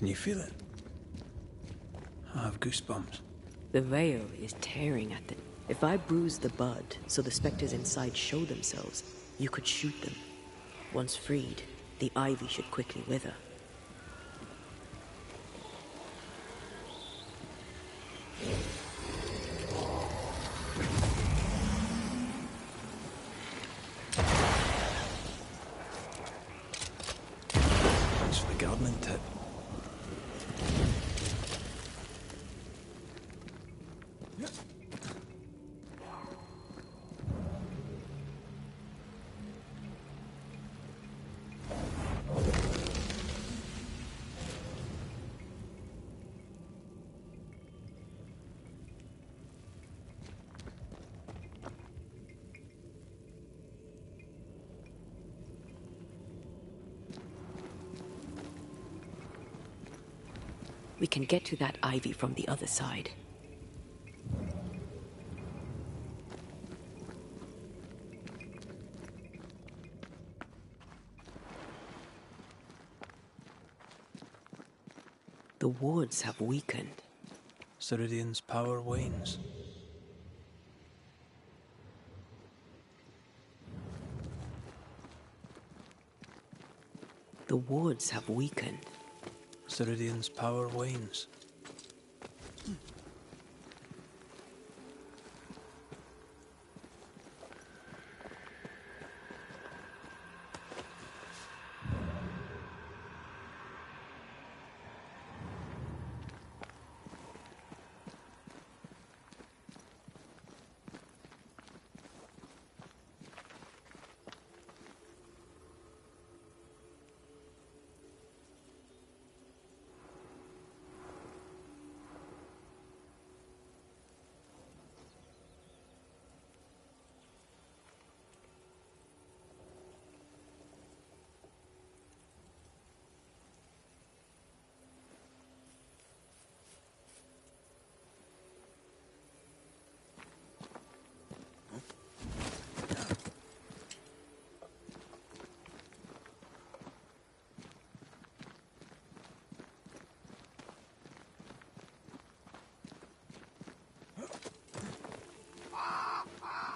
Can you feel it? I have goosebumps. The veil is tearing at them. If I bruise the bud so the specters inside show themselves, you could shoot them. Once freed, the ivy should quickly wither. Thanks for the gardening tip. We can get to that ivy from the other side. The wards have weakened. Ceridian's power wanes. The wards have weakened. Ceridian's power wanes.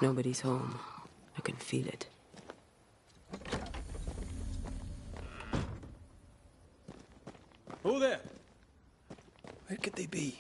Nobody's home. I can feel it. Who there? Where could they be?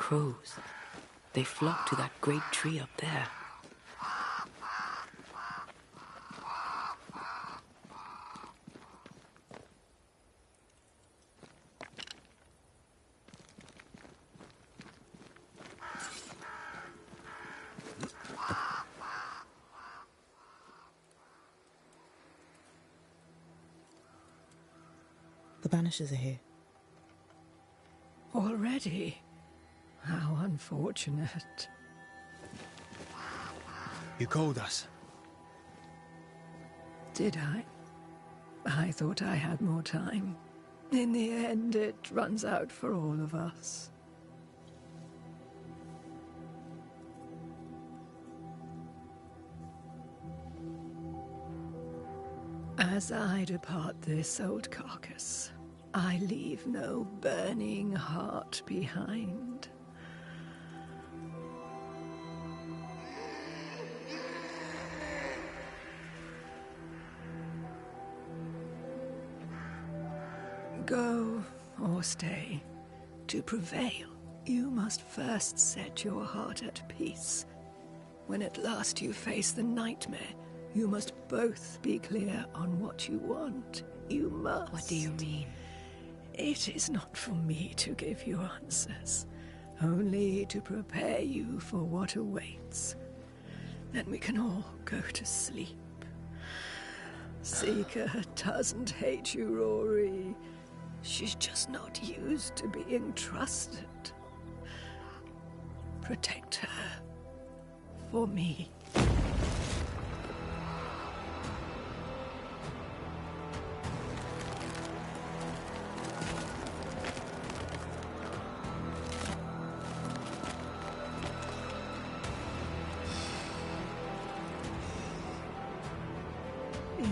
crows. They flock to that great tree up there. The Banishers are here. Already? How unfortunate. You called us. Did I? I thought I had more time. In the end, it runs out for all of us. As I depart this old carcass, I leave no burning heart behind. Go or stay. To prevail, you must first set your heart at peace. When at last you face the nightmare, you must both be clear on what you want. You must. What do you mean? It is not for me to give you answers, only to prepare you for what awaits. Then we can all go to sleep. Seeker doesn't hate you, Rory. She's just not used to being trusted. Protect her. For me.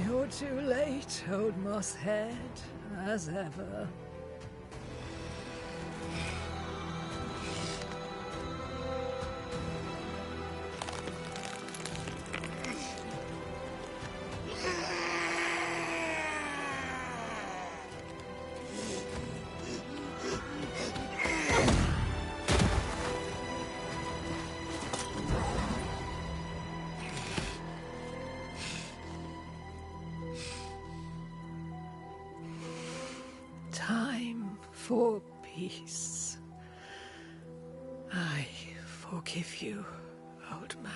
You're too late, old Mosshead, as ever. Time for peace. I forgive you, old man.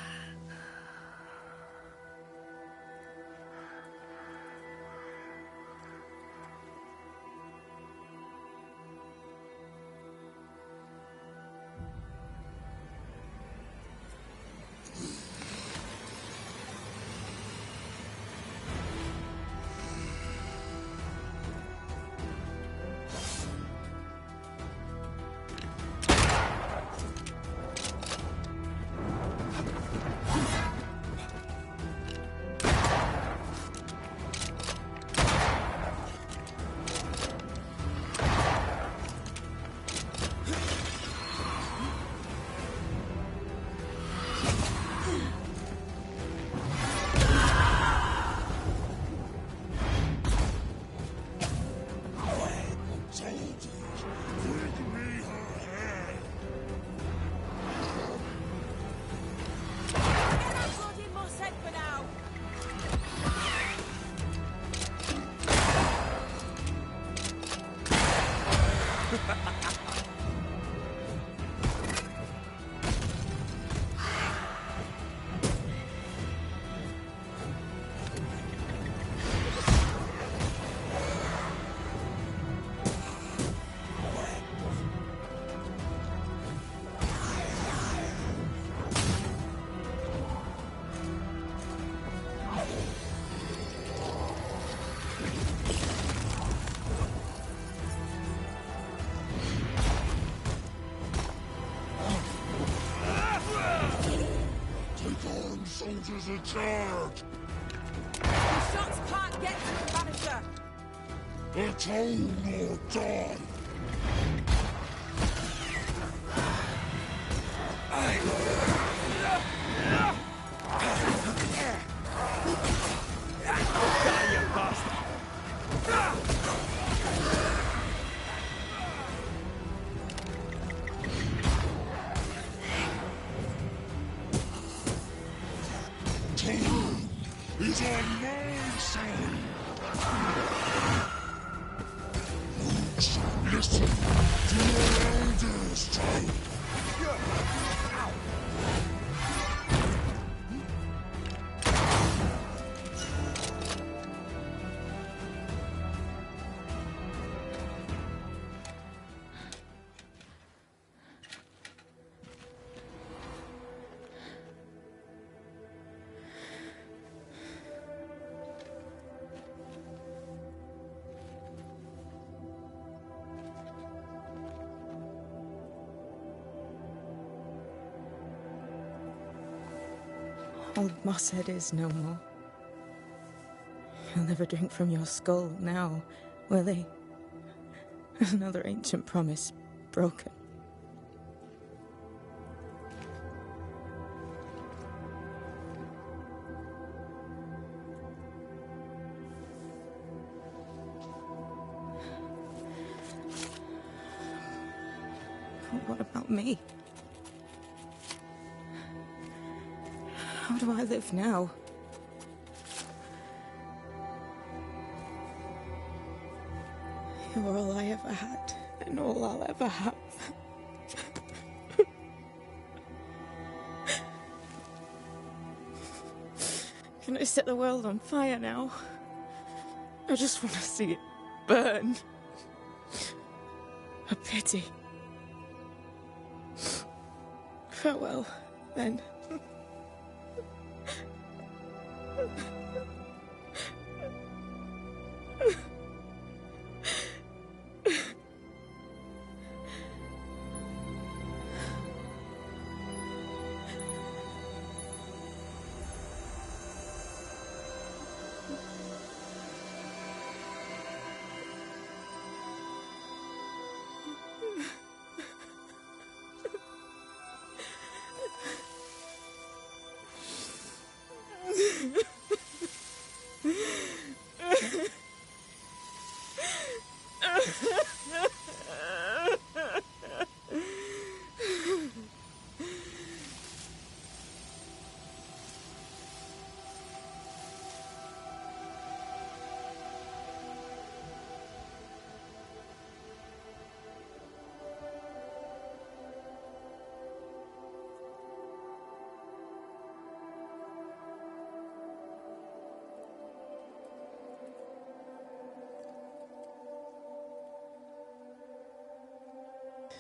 Soldiers in charge! The shots can't get to the Banisher! Atone or die! is on my side. Roots, listen to your elders, child. Old Mosshead is no more. He'll never drink from your skull now, will he? Another ancient promise broken. But what about me? How do I live now? You're all I ever had, and all I'll ever have. Can I set the world on fire now? I just want to see it burn. A pity. Farewell, then.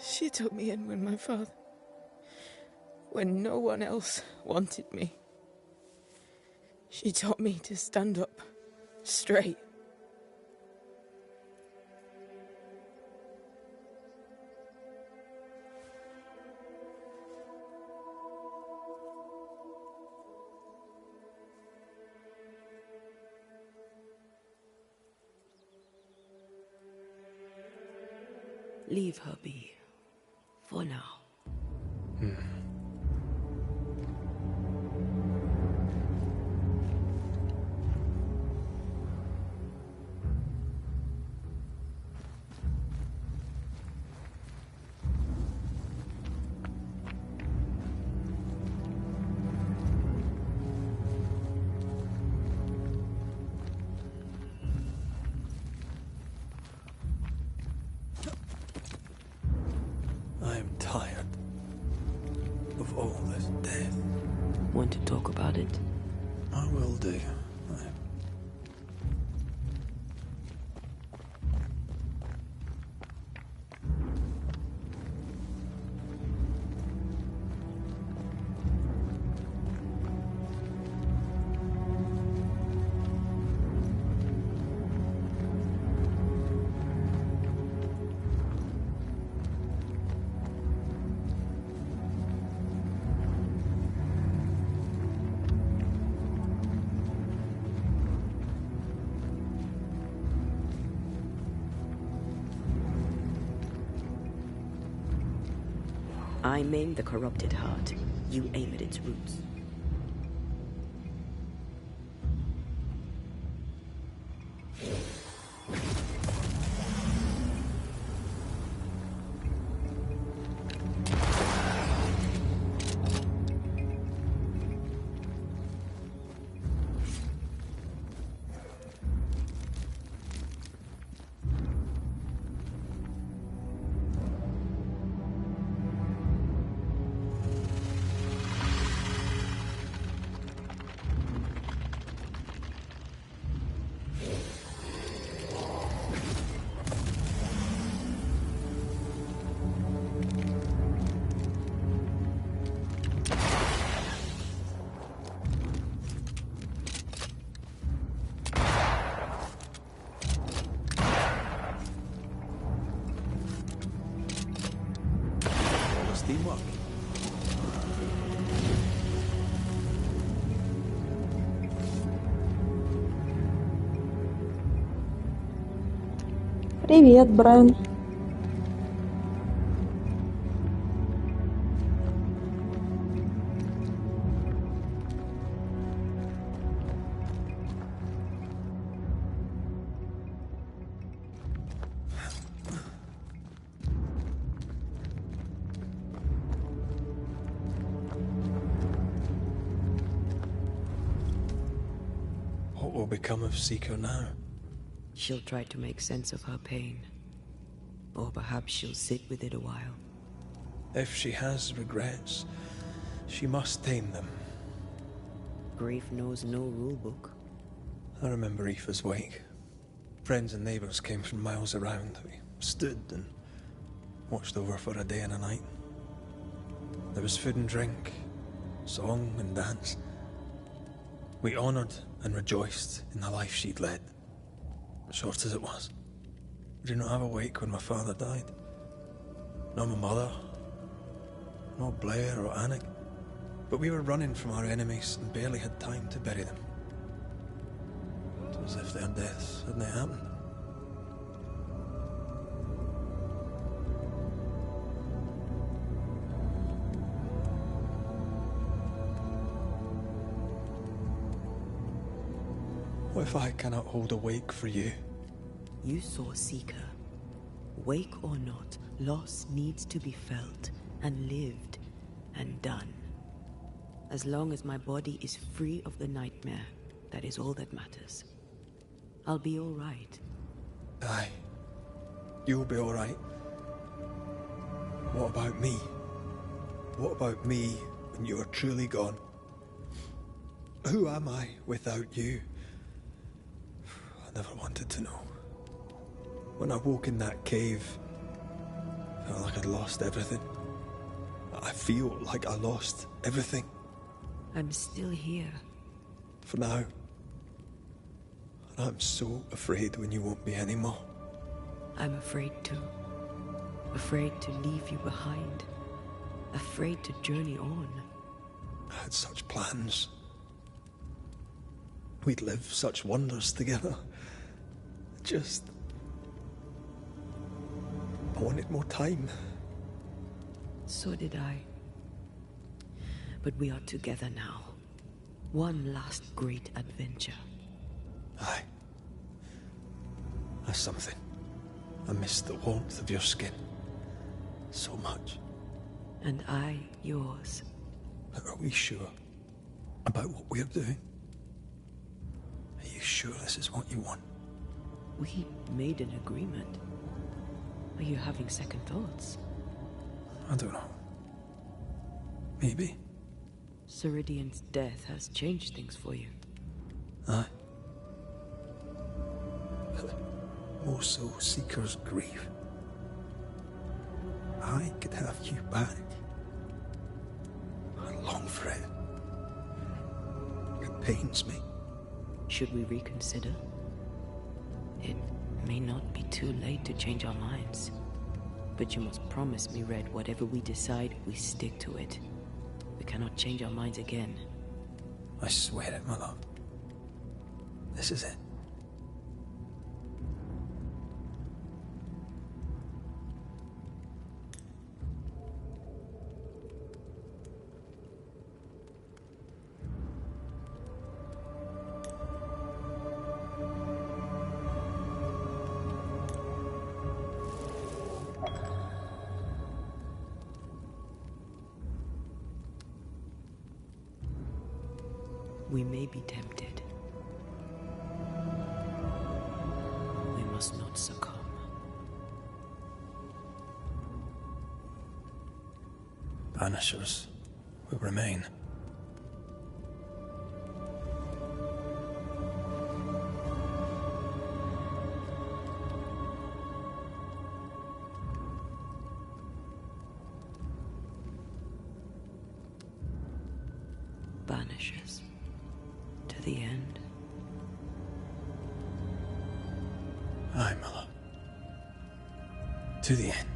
She took me in when no one else wanted me. She taught me to stand up straight. Leave her be. For now. I'm tired of all this death. Want to talk about it? I will do. I maim the corrupted heart. You aim at its roots. Привет, Брайан. What will become of Seeker now? She'll try to make sense of her pain. Or perhaps she'll sit with it a while. If she has regrets, she must tame them. Grief knows no rule book. I remember Aoife's wake. Friends and neighbours came from miles around. We stood and watched over for a day and a night. There was food and drink, song and dance. We honoured and rejoiced in the life she'd led, short as it was. I did not have a wake when my father died. Nor my mother, nor Blair or Anik. But we were running from our enemies and barely had time to bury them. It was as if their deaths hadn't happened. What if I cannot hold a wake for you? You saw Seeker. Wake or not, loss needs to be felt and lived and done. As long as my body is free of the nightmare, that is all that matters. I'll be all right. Aye. You'll be all right. What about me? What about me when you are truly gone? Who am I without you? I never wanted to know. When I woke in that cave, I felt like I'd lost everything. I feel like I lost everything. I'm still here. For now. And I'm so afraid when you won't be anymore. I'm afraid too. Afraid to leave you behind. Afraid to journey on. I had such plans. We'd live such wonders together. I wanted more time. So did I. But we are together now. One last great adventure. Aye. That's something. I miss the warmth of your skin. So much. And I yours. But are we sure about what we're doing? Are you sure this is what you want? We made an agreement. Are you having second thoughts? I don't know. Maybe. Ceridian's death has changed things for you. Aye. But more so Seeker's grief. I could have you back. I long for it. It pains me. Should we reconsider? It may not be too late to change our minds. But you must promise me, Red, whatever we decide, we stick to it. We cannot change our minds again. I swear it, my love. This is it. We may be tempted. We must not succumb. Banishers will remain. Banishers. To the end. Aye, my love. To the end.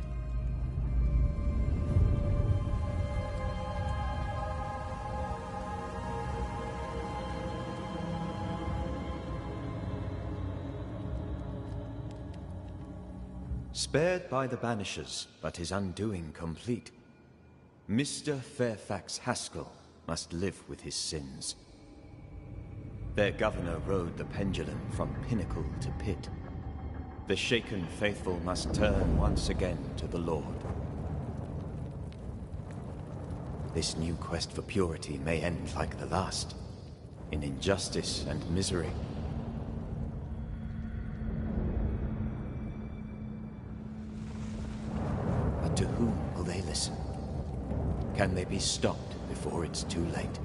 Spared by the Banishers, but his undoing complete. Mr. Fairfax Haskell must live with his sins. Their governor rode the pendulum from pinnacle to pit. The shaken faithful must turn once again to the Lord. This new quest for purity may end like the last, in injustice and misery. But to whom will they listen? Can they be stopped before it's too late?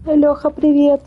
Леха, привет.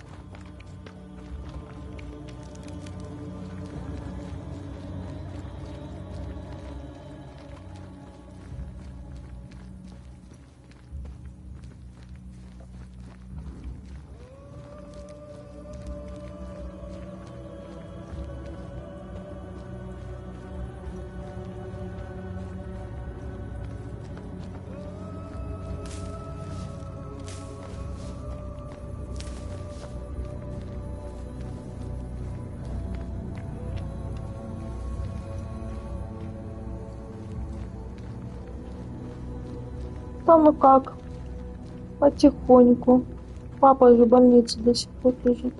Да ну как? Потихоньку. Папа же в больнице до сих пор лежит.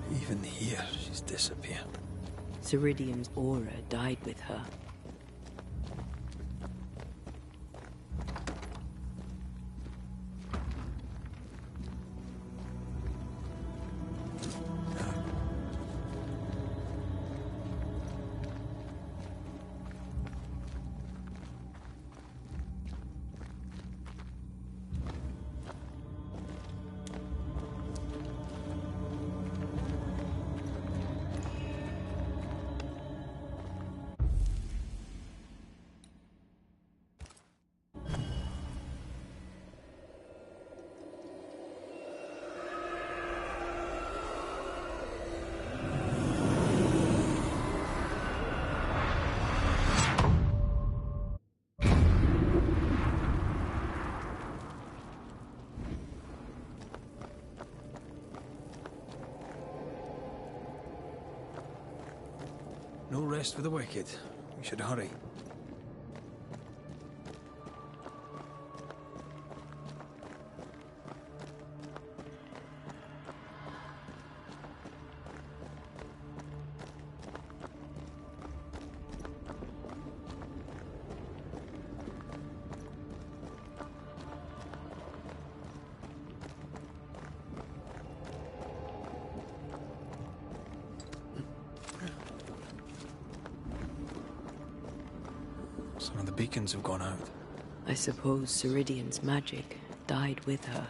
Even here, she's disappeared. Ceridian's aura died with her. No rest for the wicked. We should hurry. Some of the beacons have gone out. I suppose Ceridian's magic died with her.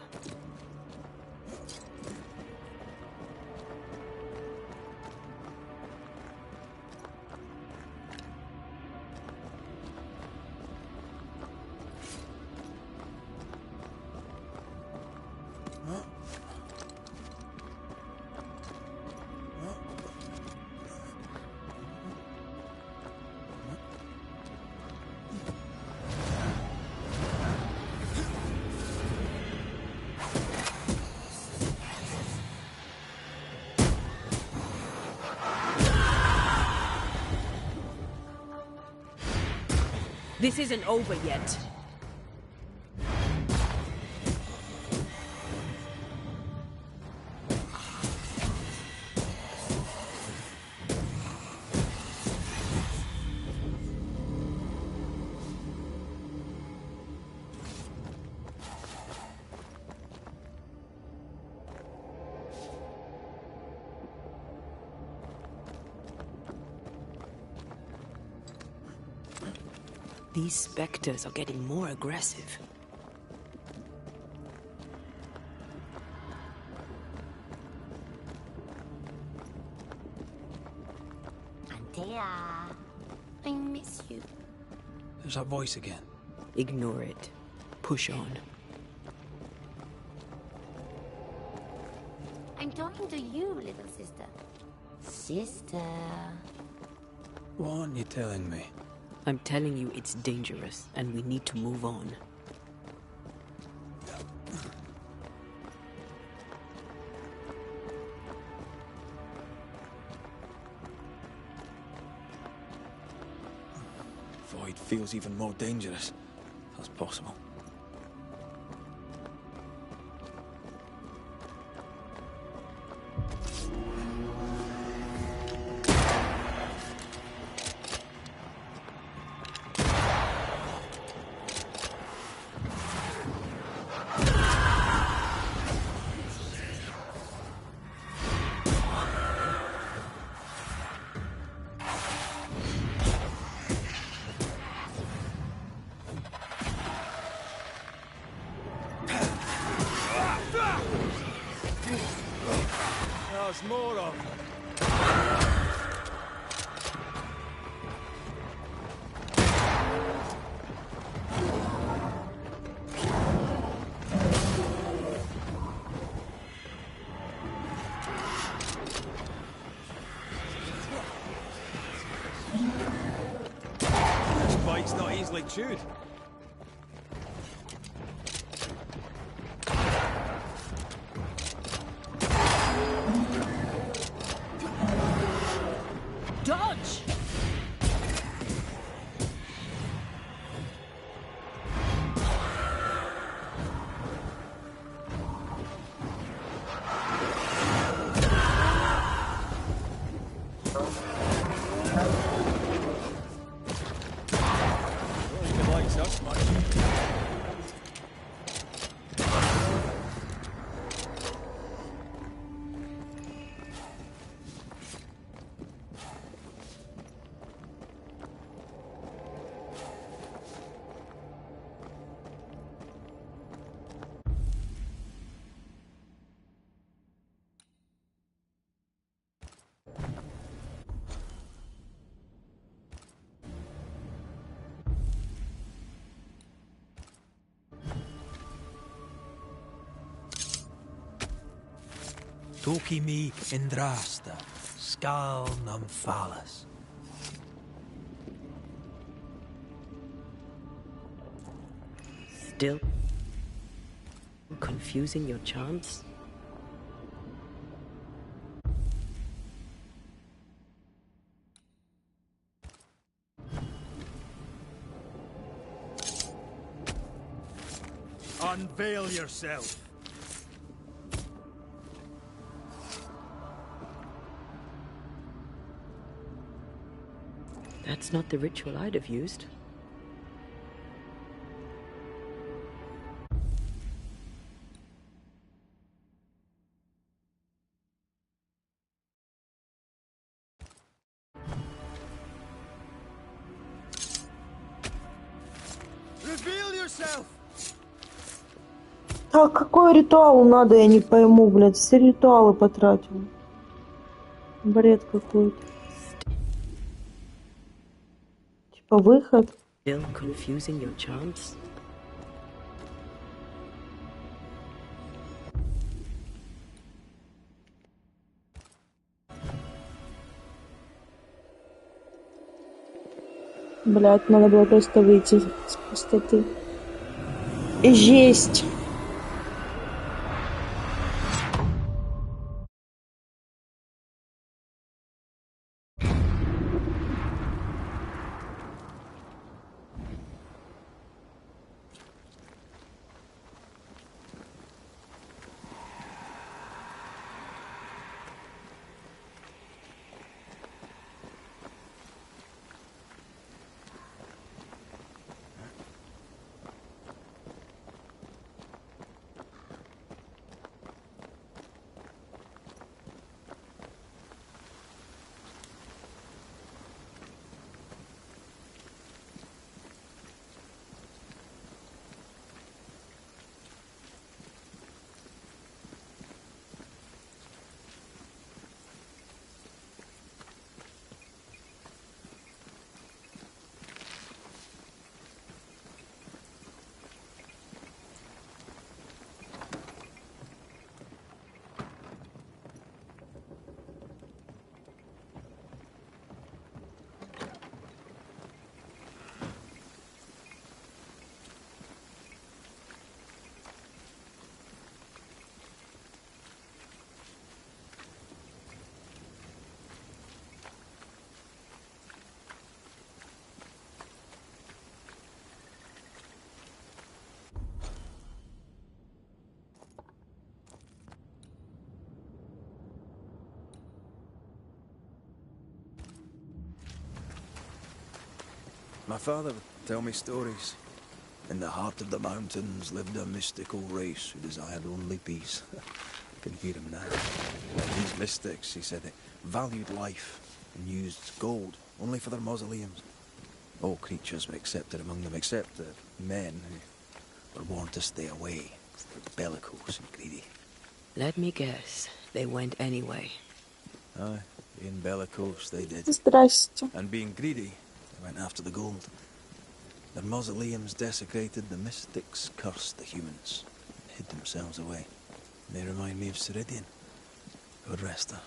This isn't over yet. These specters are getting more aggressive. Antea, I miss you. There's that voice again. Ignore it. Push on. I'm talking to you, little sister. Sister. What aren't you telling me? I'm telling you it's dangerous, and we need to move on. Void feels even more dangerous. That's possible. There's more of them. This bite's not easily chewed. Dodge! He likes us much. Toki mi indrasta, skal nam falas. Still confusing your chants? Unveil yourself. That's not the ritual I'd have used. Reveal yourself. А какой ритуал надо, я не пойму, блядь. Все ритуалы потратил. Бред какой-то. Типа выход. Still confusing your chants? Блядь, надо было просто выйти с пустоты. И жесть. My father would tell me stories. In the heart of the mountains lived a mystical race who desired only peace. I can hear him now. These mystics, he said, they valued life and used gold only for their mausoleums. All creatures were accepted among them, except the men who were warned to stay away. They're bellicose and greedy. Let me guess. They went anyway. Aye, being bellicose they did. Здрасте. And being greedy, they went after the gold. Their mausoleums desecrated, the mystics cursed the humans, hid themselves away. They remind me of Ceridian. God rest her.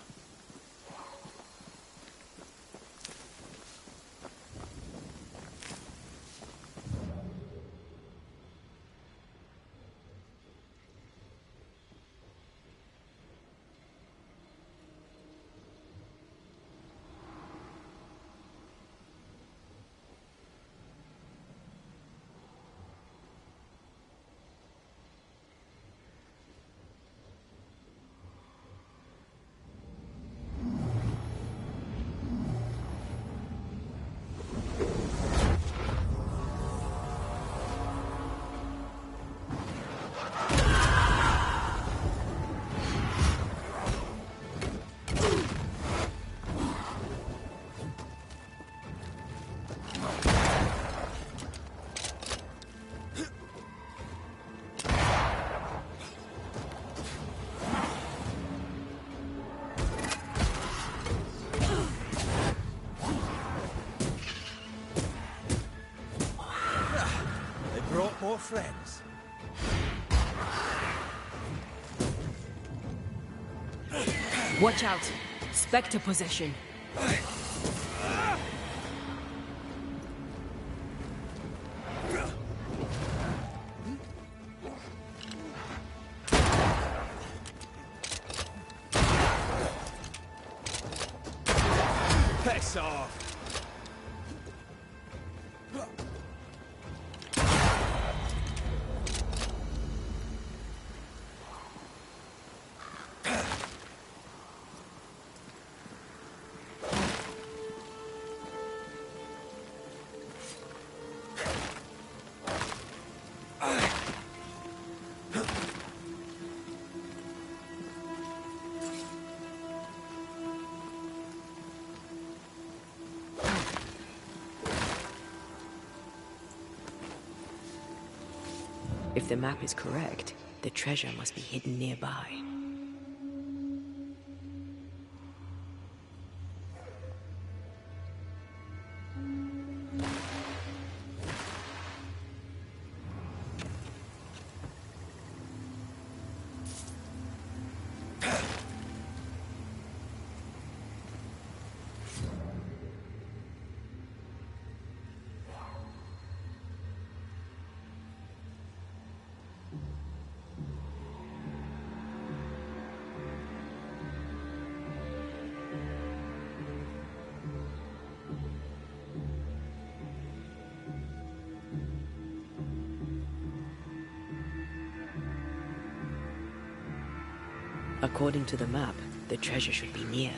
Brought more friends. Watch out. Spectre possession. Piss off. If the map is correct, the treasure must be hidden nearby. According to the map, the treasure should be near.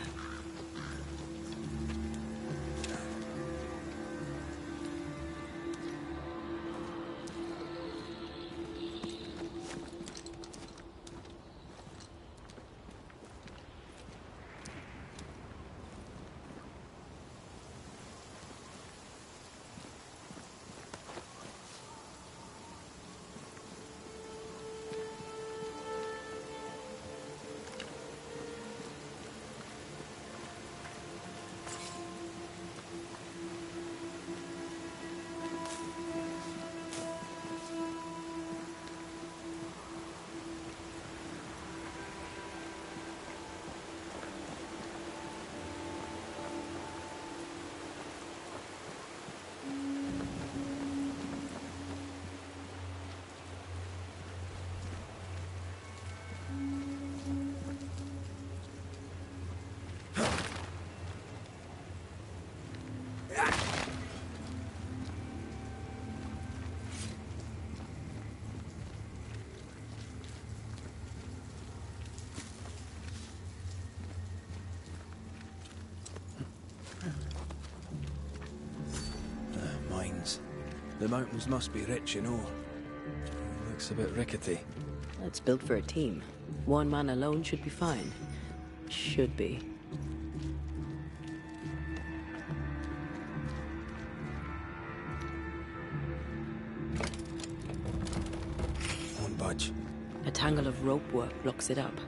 The mountains must be rich in ore. Looks a bit rickety. It's built for a team. One man alone should be fine. Should be. Won't budge. A tangle of rope work blocks it up.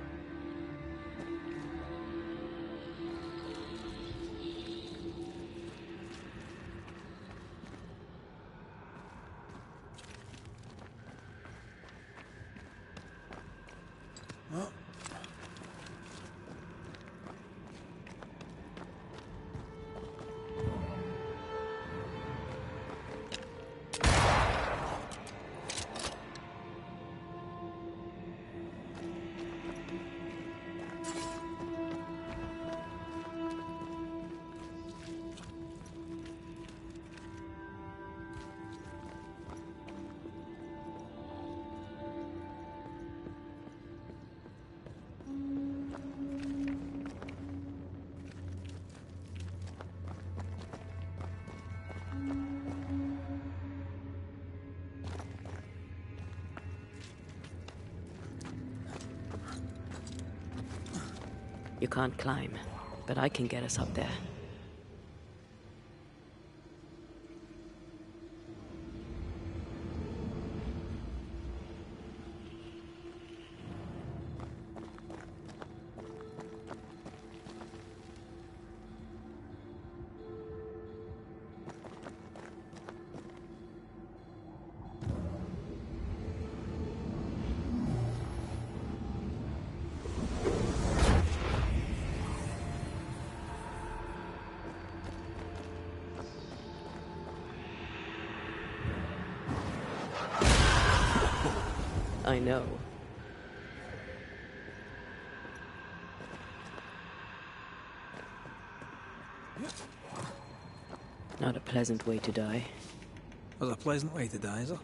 You can't climb, but I can get us up there. I know. Not a pleasant way to die. There's a pleasant way to die, is there?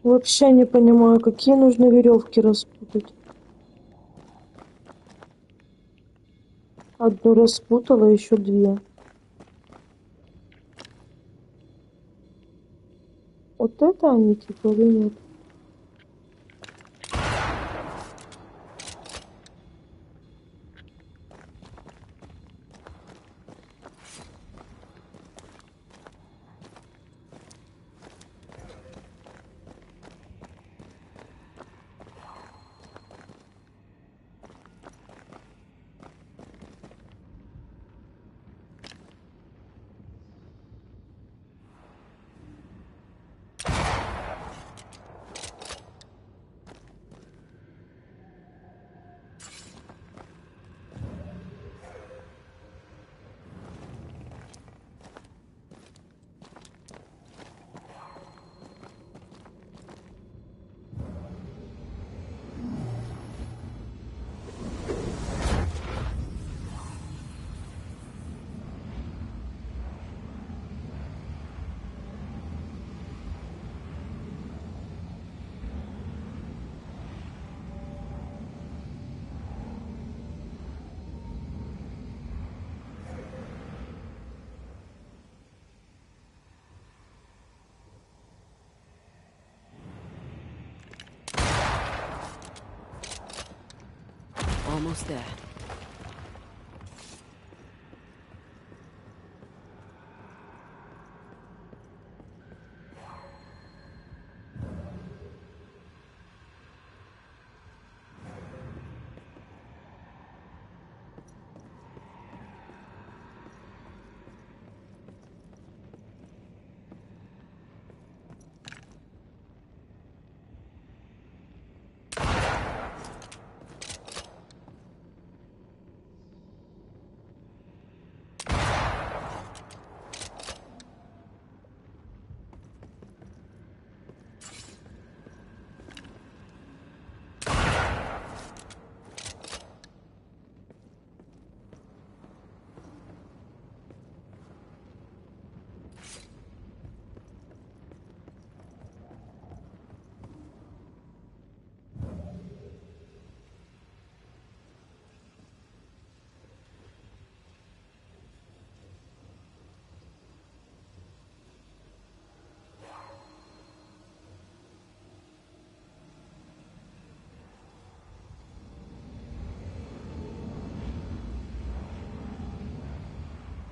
Вообще не понимаю, какие нужно веревки распутать. Одну распутала, еще две. Вот это они типа или нет? Almost there.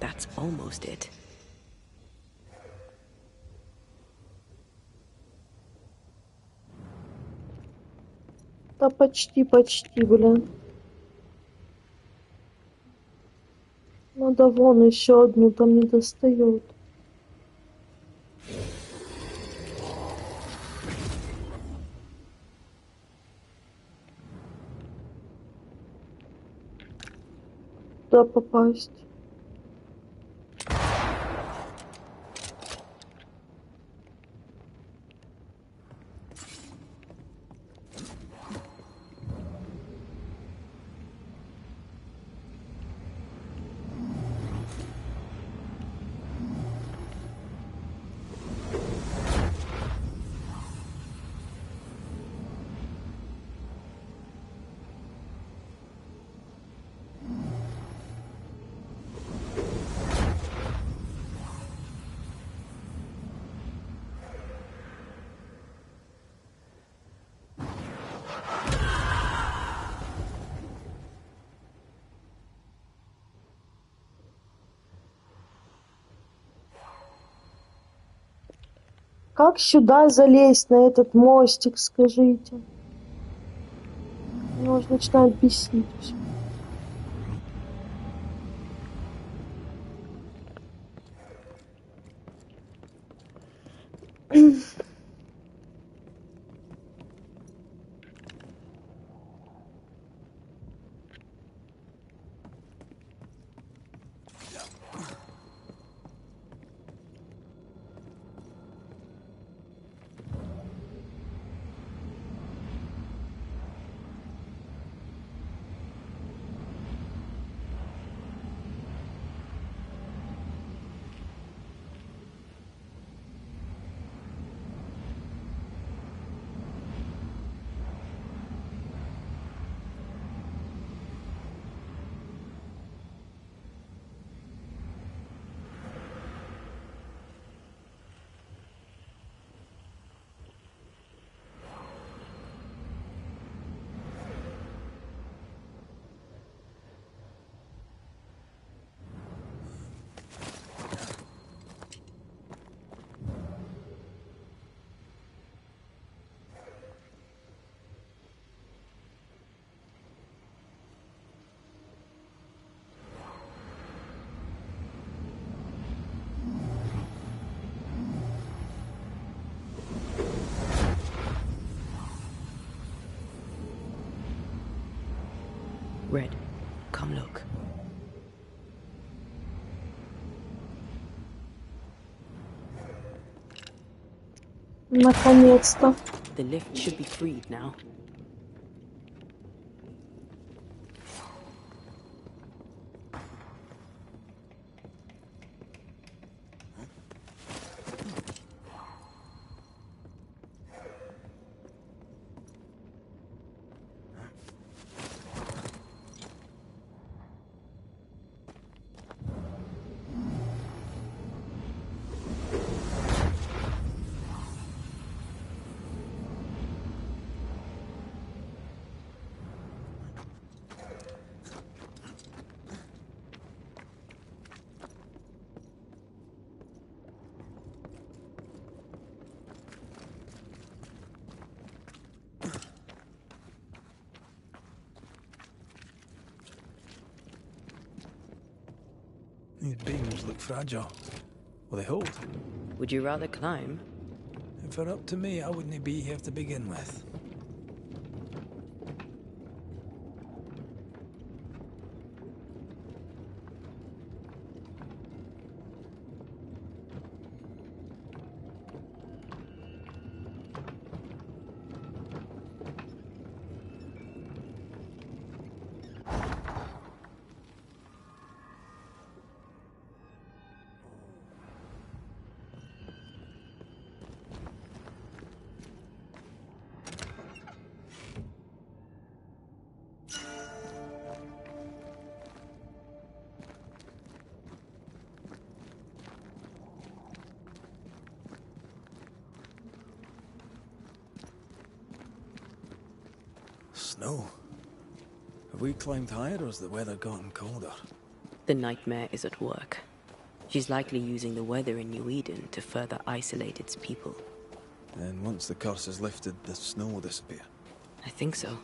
That's almost it. Да почти, блин. Надо вон еще одну, там не достает. Куда попасть? Как сюда залезть, на этот мостик, скажите? Меня уже начинает бесить всё. Наконец-то. The lift should be freed now. These beams look fragile. Will they hold? Would you rather climb? If it were up to me, I wouldn't be here to begin with. Snow. Have we climbed higher or has the weather gotten colder? The nightmare is at work. She's likely using the weather in New Eden to further isolate its people. And once the curse is lifted, the snow will disappear. I think so.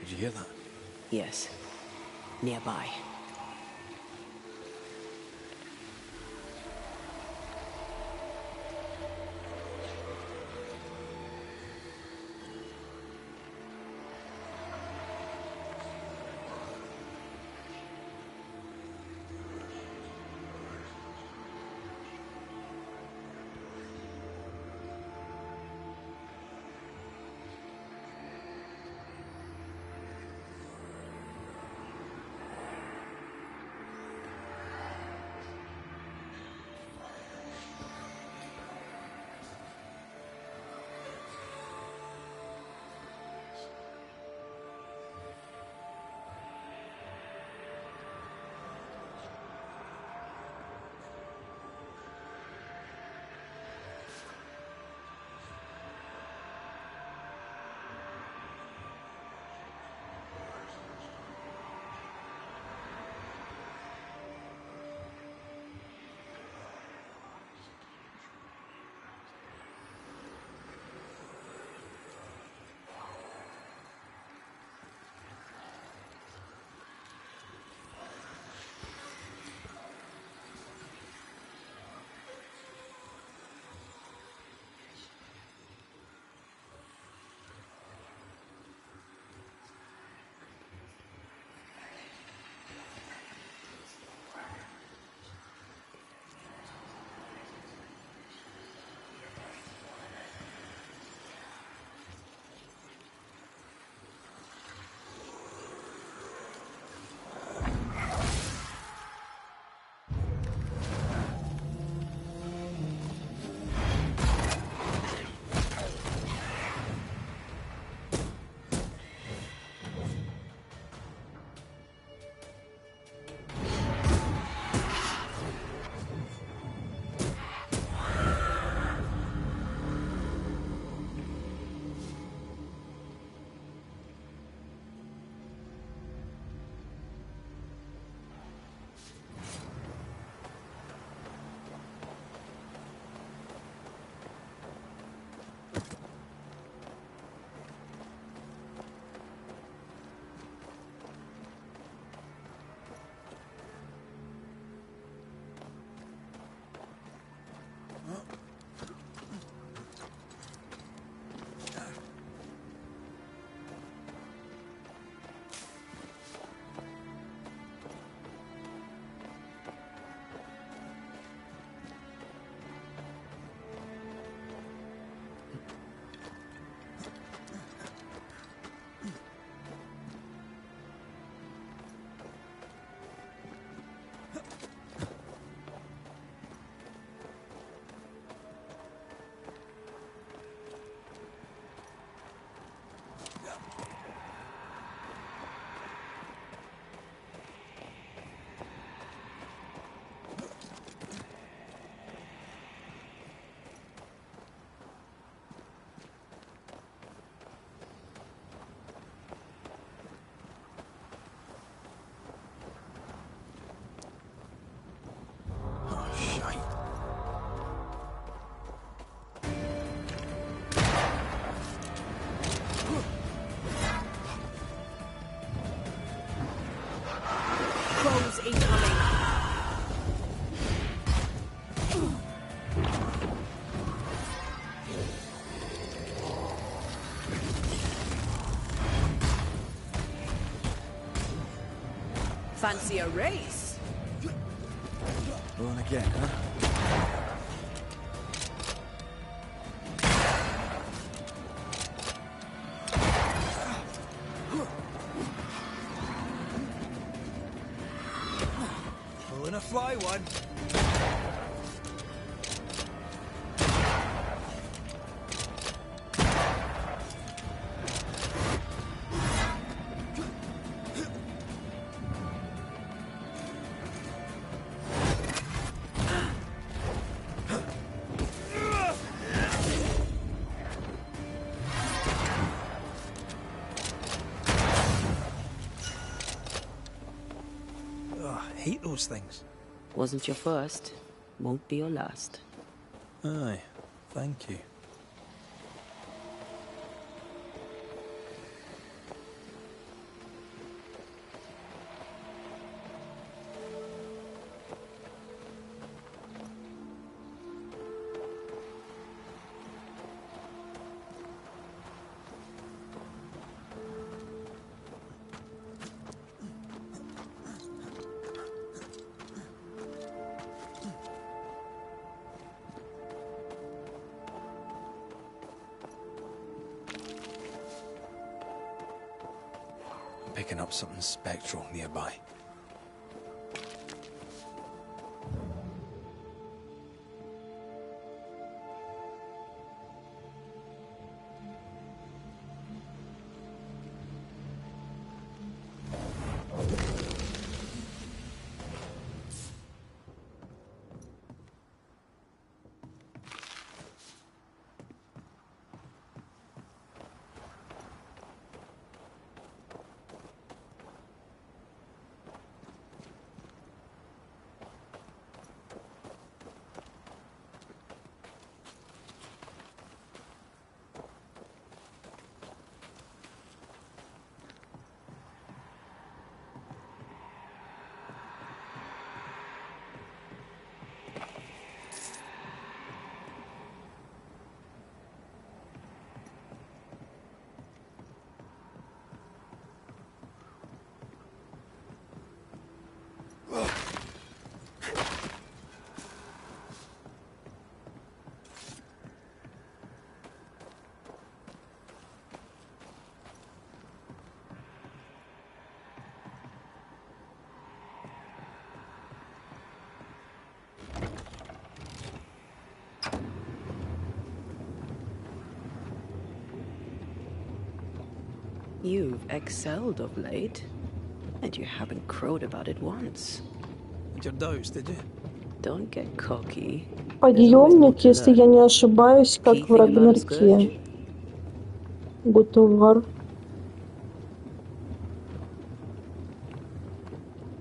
Did you hear that? Yes. Nearby. Fancy a race? Going again, huh? Pulling a fly one. I hate those things. Wasn't your first, won't be your last. Aye, thank you. Picking up something spectral nearby. You've excelled of late, and you haven't crowed about it once. Had your doubts, did you? Don't get cocky. Подъемник, если я не ошибаюсь, как в Key thing about a Рагнарёке. scourge? Гутувар.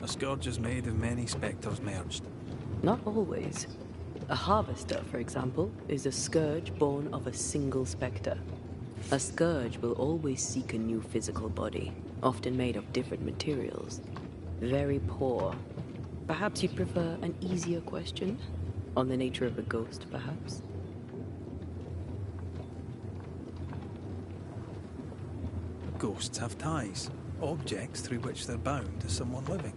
A scourge is made of many spectres merged. Not always. A harvester, for example, is a scourge born of a single spectre. A scourge will always seek a new physical body, often made of different materials. Very poor. Perhaps you'd prefer an easier question? On the nature of a ghost, perhaps? Ghosts have ties, objects through which they're bound to someone living.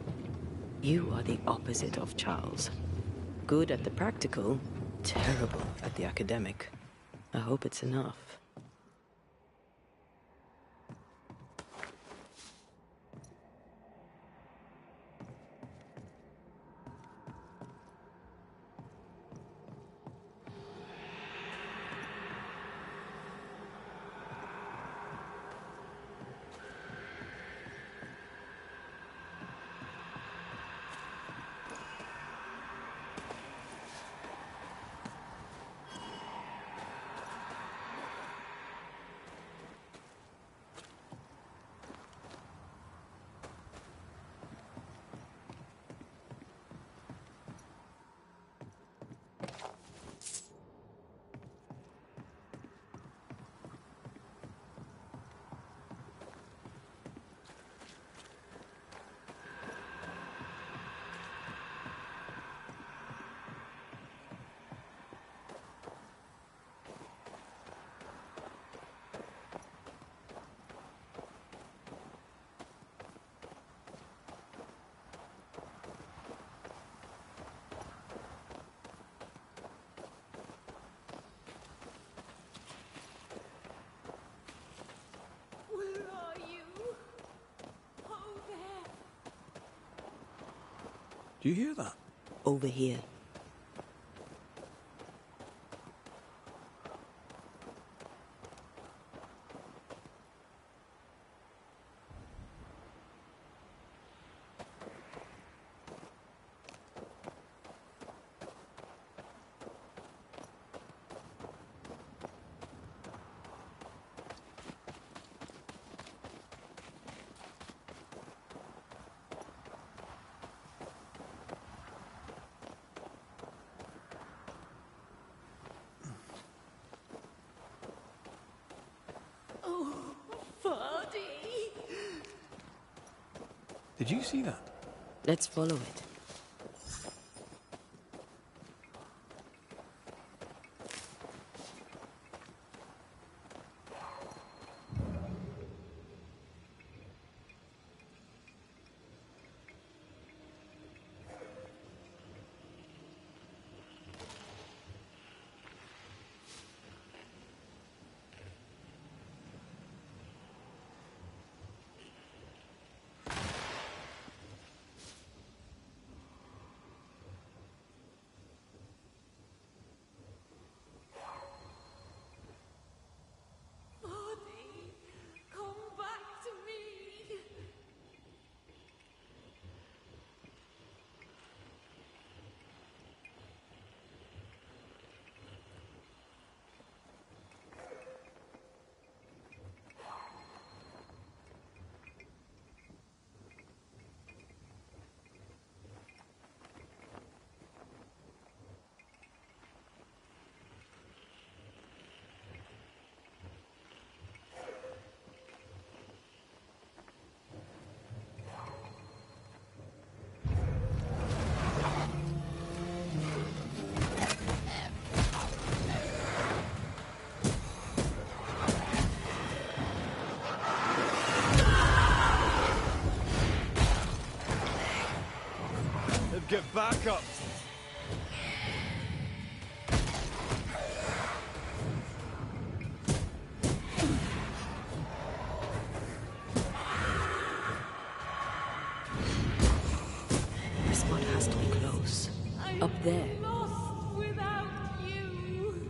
You are the opposite of Charles. Good at the practical, terrible at the academic. I hope it's enough. Do you hear that? Over here. Did you see that? Let's follow it. Get back up! The spot has to be close. Up there. Lost without you.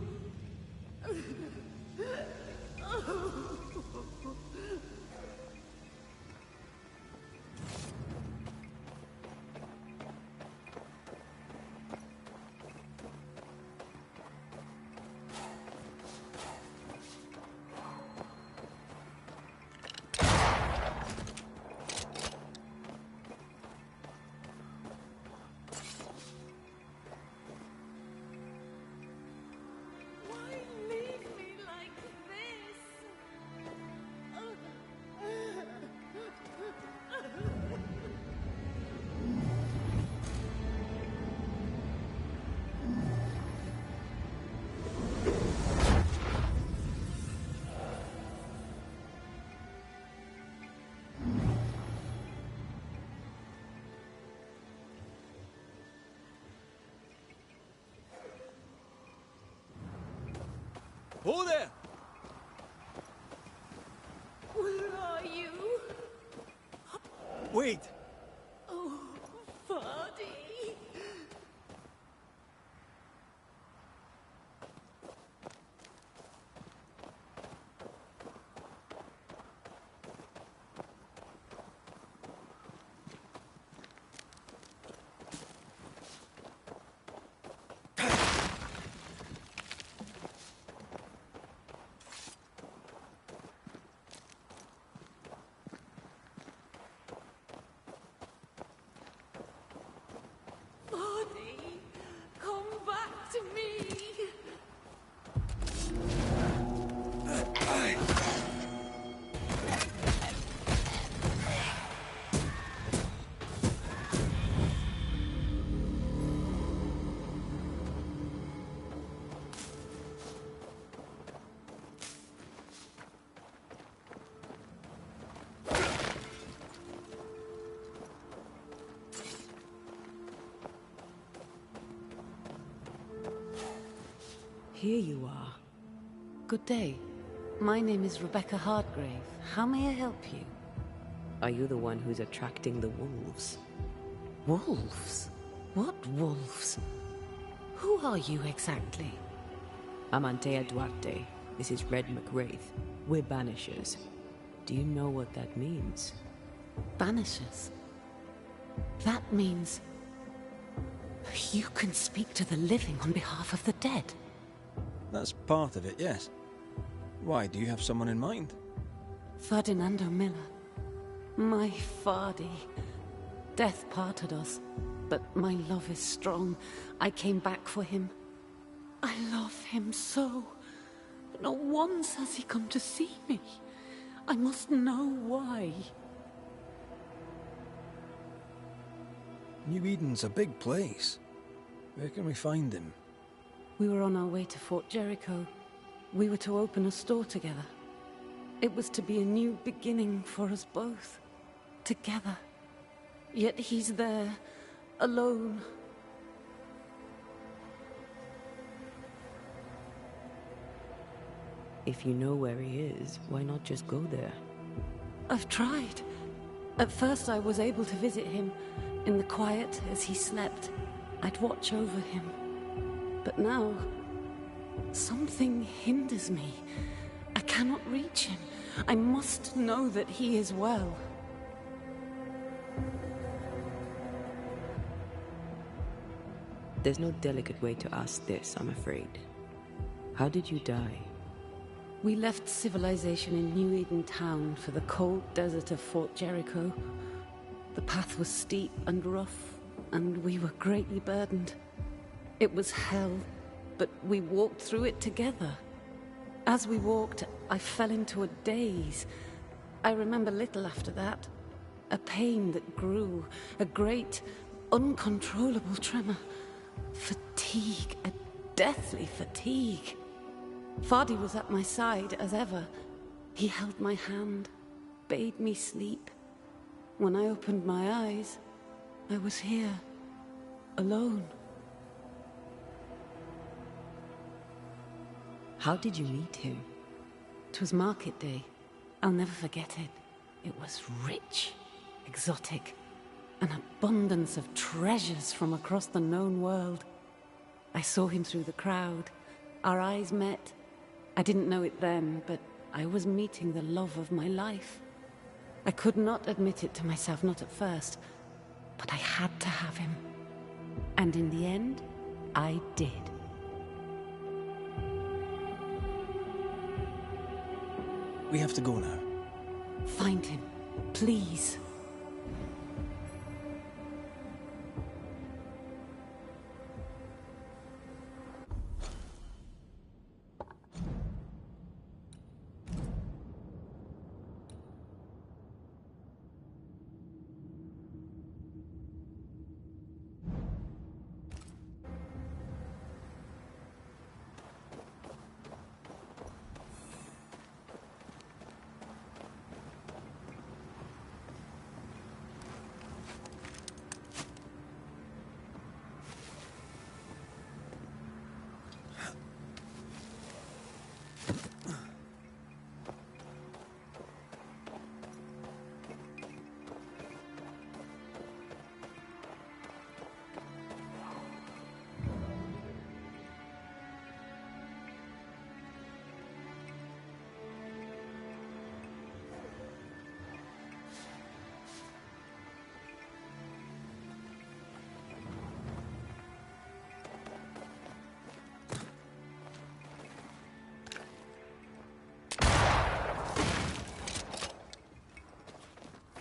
Why leave me like this? Oh there! Where are you? Wait! Oh, Vardy. Vardy, come back to me. Here you are. Good day. My name is Rebecca Hardgrave. How may I help you? Are you the one who's attracting the wolves? Wolves? What wolves? Who are you exactly? I'm Antea Duarte. This is Red McWraith. We're Banishers. Do you know what that means? Banishers? That means... you can speak to the living on behalf of the dead. That's part of it, yes. Why, do you have someone in mind? Ferdinando Miller. My Fardy. Death parted us, but my love is strong. I came back for him. I love him so. Not once has he come to see me. I must know why. New Eden's a big place. Where can we find him? We were on our way to Fort Jericho. We were to open a store together. It was to be a new beginning for us both. Together. Yet he's there, alone. If you know where he is, why not just go there? I've tried. At first I was able to visit him in the quiet as he slept. I'd watch over him. But now, something hinders me. I cannot reach him. I must know that he is well. There's no delicate way to ask this, I'm afraid. How did you die? We left civilization in New Eden town for the cold desert of Fort Jericho. The path was steep and rough, and we were greatly burdened. It was hell, but we walked through it together. As we walked, I fell into a daze. I remember little after that. A pain that grew, a great, uncontrollable tremor. Fatigue, a deathly fatigue. Fardy was at my side, as ever. He held my hand, bade me sleep. When I opened my eyes, I was here, alone. How did you meet him? 'Twas market day. I'll never forget it. It was rich, exotic, an abundance of treasures from across the known world. I saw him through the crowd. Our eyes met. I didn't know it then, but I was meeting the love of my life. I could not admit it to myself, not at first, but I had to have him. And in the end, I did. We have to go now. Find him, please.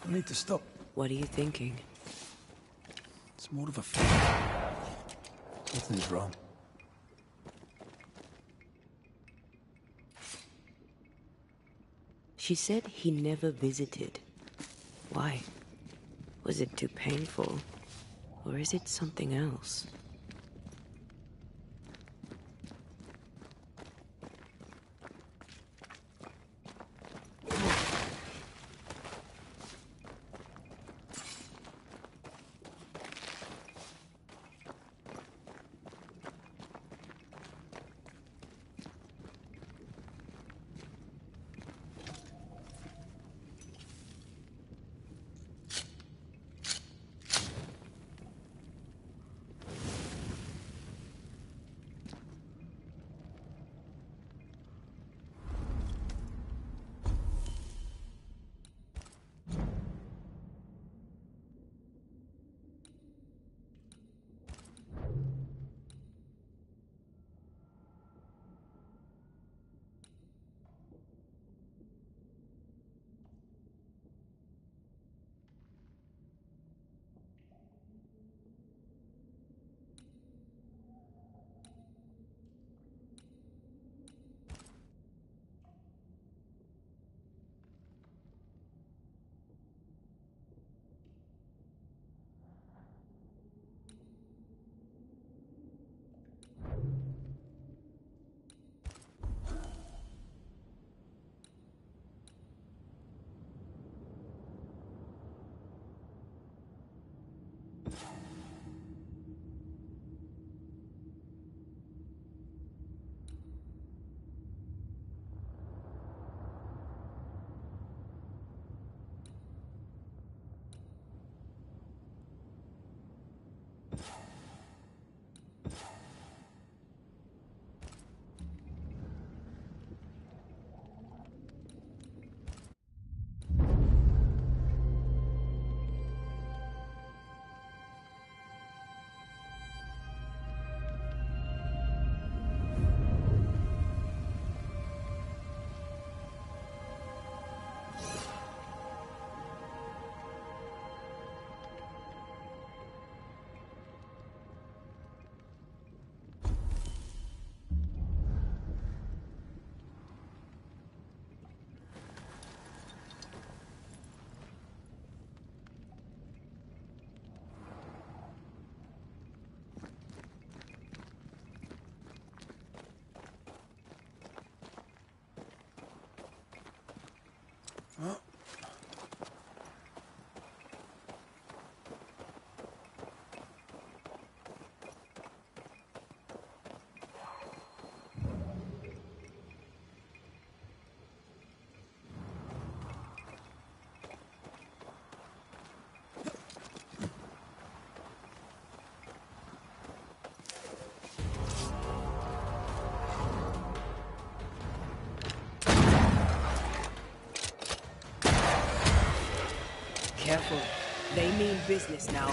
I need to stop. What are you thinking? It's more of a feeling. Nothing's wrong. She said he never visited. Why? Was it too painful? Or is it something else? Careful. They mean business now.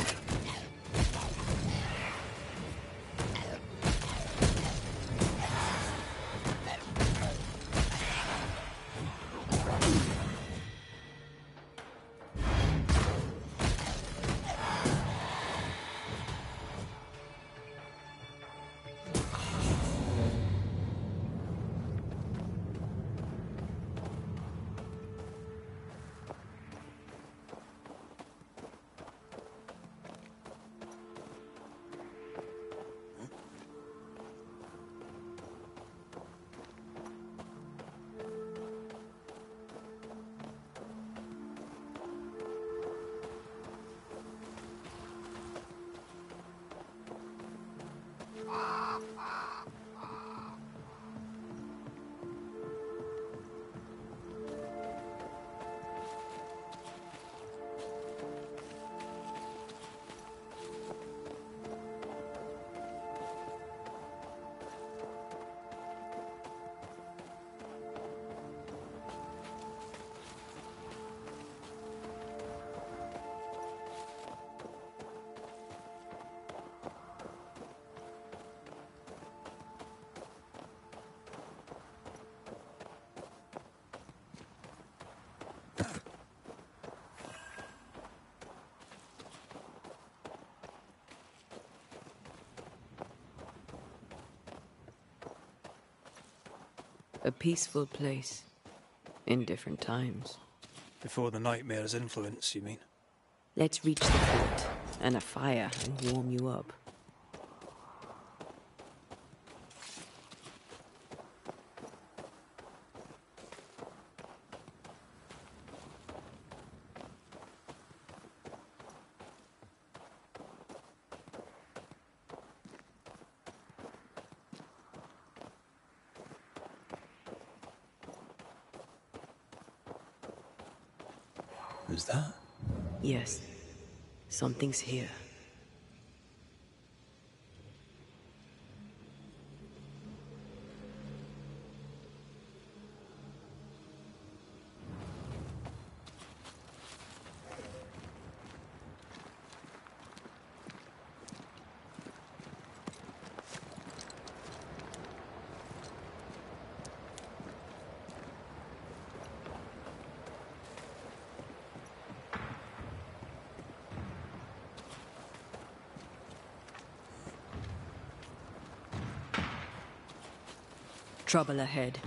A peaceful place. In different times. Before the nightmare's influence, you mean? Let's reach the fort and a fire and warm you up. Who's that? Yes. Something's here. Trouble ahead.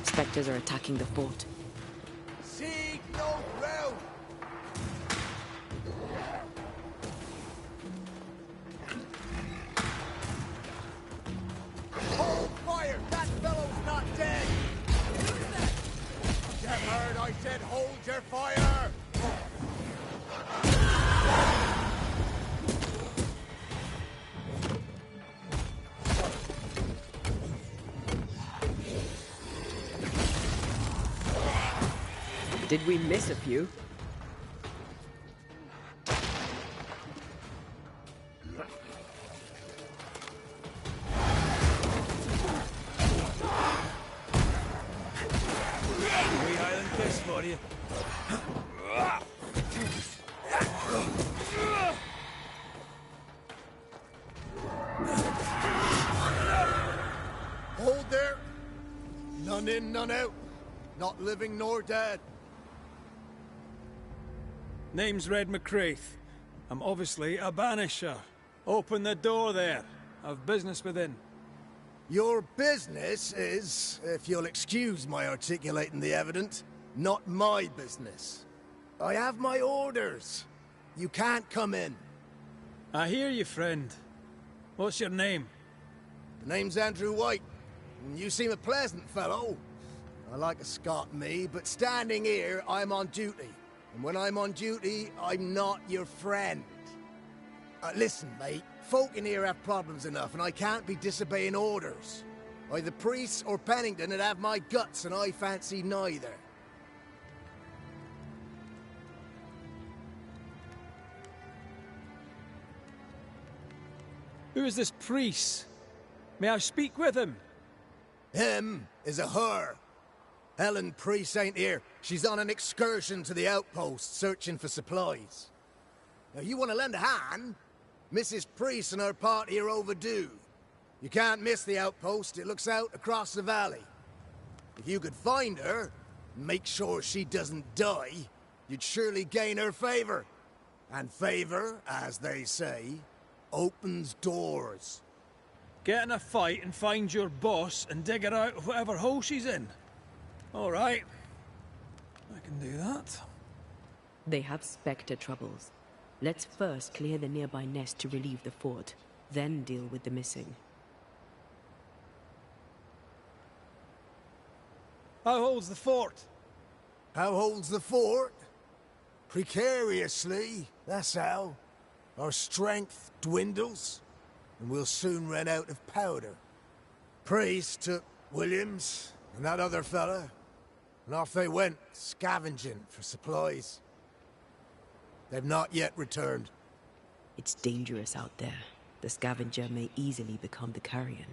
Spectres are attacking the fort. Seek no ground! Hold fire! That fellow's not dead! You heard I said hold your fire! Did we miss a few? Wee Highland kiss for you. Hold there! None in, none out. Not living nor dead. Name's Red McCraith. I'm obviously a banisher. Open the door there. I've business within. Your business is, if you'll excuse my articulating the evident, not my business. I have my orders. You can't come in. I hear you, friend. What's your name? The name's Andrew White. You seem a pleasant fellow. I like a Scot, me, but standing here, I'm on duty. And when I'm on duty, I'm not your friend. Listen, mate. Folk in here have problems enough, and I can't be disobeying orders. Either priests or Pennington would have my guts, and I fancy neither. Who is this priest? May I speak with him? Him is a her. Helen Priest ain't here. She's on an excursion to the outpost, searching for supplies. Now, you want to lend a hand? Mrs. Priest and her party are overdue. You can't miss the outpost. It looks out across the valley. If you could find her, and make sure she doesn't die, you'd surely gain her favor. And favor, as they say, opens doors. Get in a fight and find your boss and dig her out of whatever hole she's in. All right. I can do that. They have Spectre troubles. Let's first clear the nearby nest to relieve the fort, then deal with the missing. How holds the fort? How holds the fort? Precariously, that's how. Our strength dwindles, and we'll soon run out of powder. Priest took Williams and that other fella, and off they went, scavenging for supplies. They've not yet returned. It's dangerous out there. The scavenger may easily become the carrion.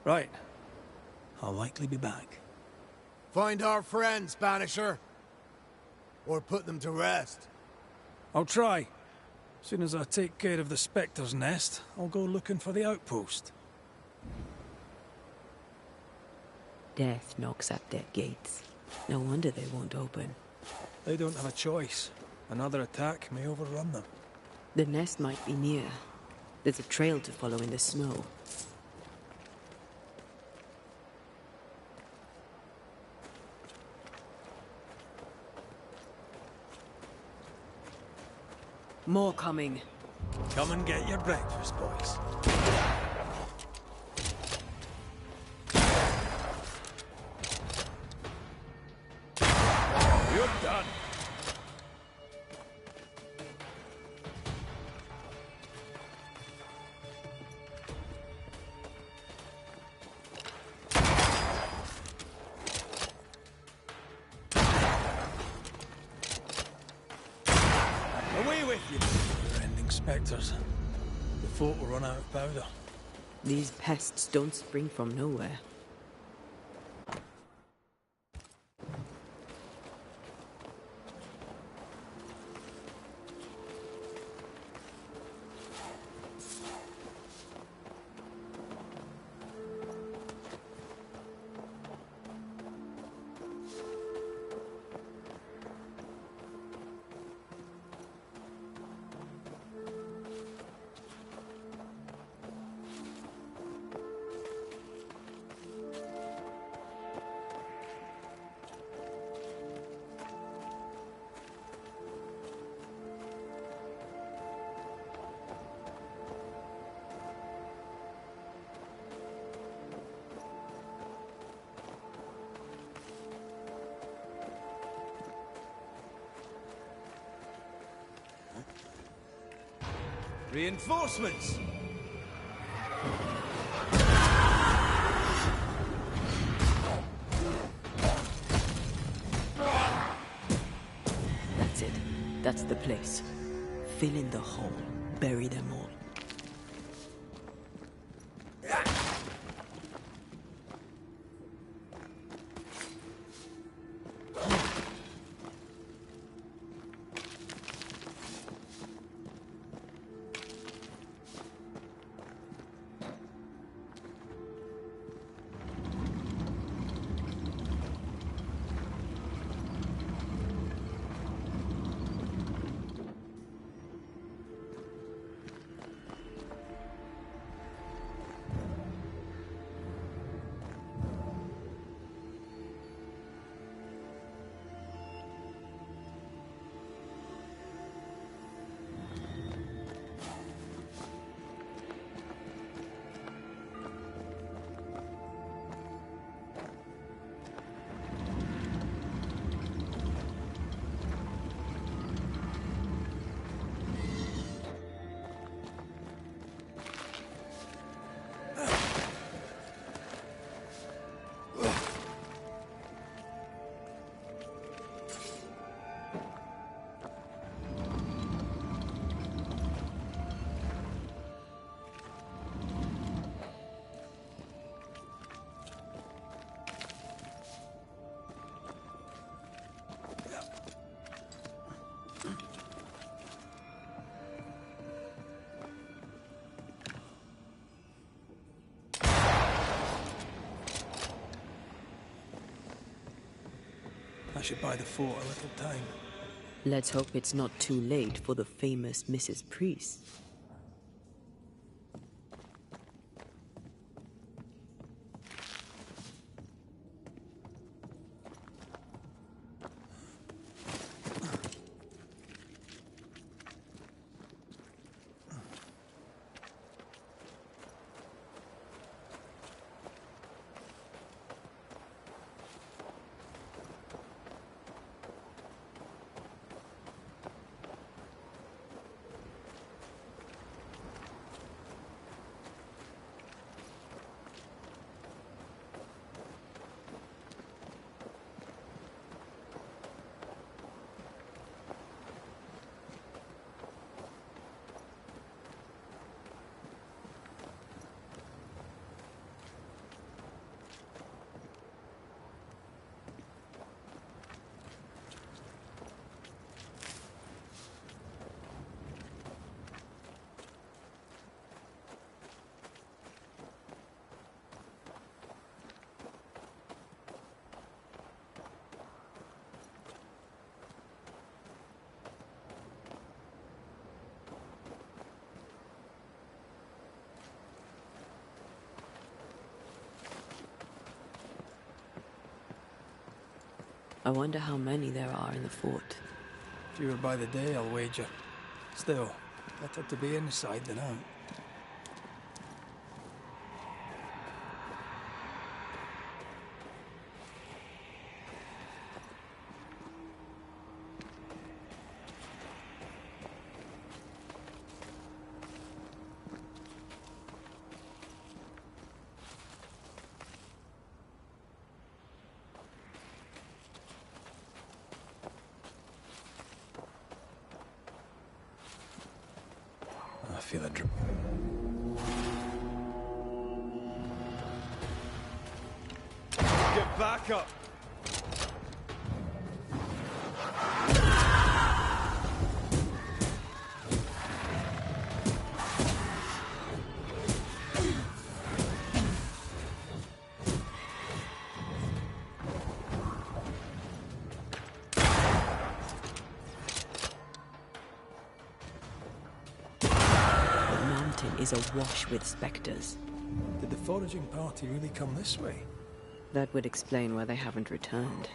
Right. I'll likely be back. Find our friends, Banisher. Or put them to rest. I'll try. As soon as I take care of the Spectre's nest, I'll go looking for the outpost. Death knocks at their gates. No wonder they won't open. They don't have a choice. Another attack may overrun them. The nest might be near. There's a trail to follow in the snow. More coming. Come and get your breakfast, boys. You're done. Away with you! We're ending Spectres. The fort will run out of powder. These pests don't spring from nowhere. Reinforcements! That's it. That's the place. Fill in the hole. Bury them all. I should buy the fort a little time. Let's hope it's not too late for the famous Mrs. Priest. I wonder how many there are in the fort. Fewer by the day, I'll wager. Still, better to be inside than out. I feel a drip. Get back up! Is awash with specters. Did the foraging party really come this way? That would explain why they haven't returned.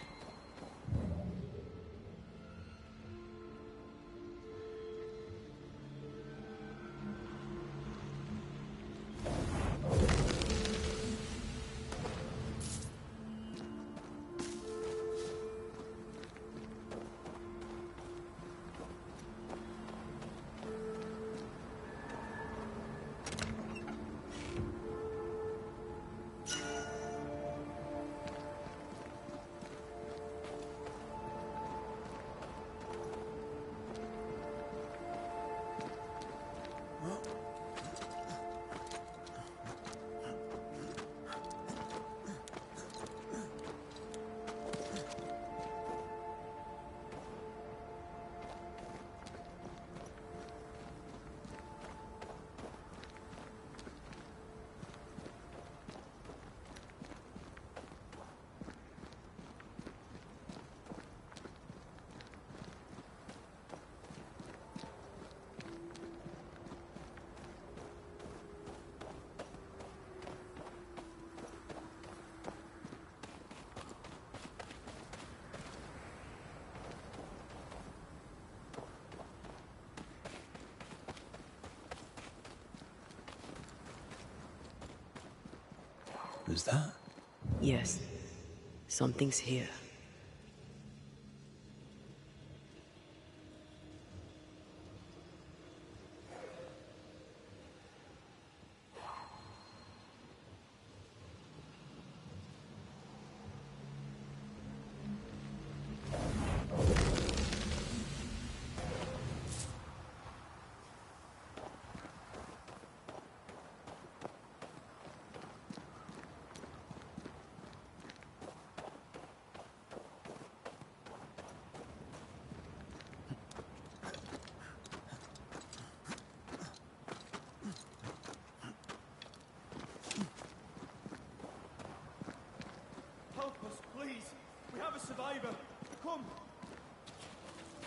Is that? Yes. Something's here.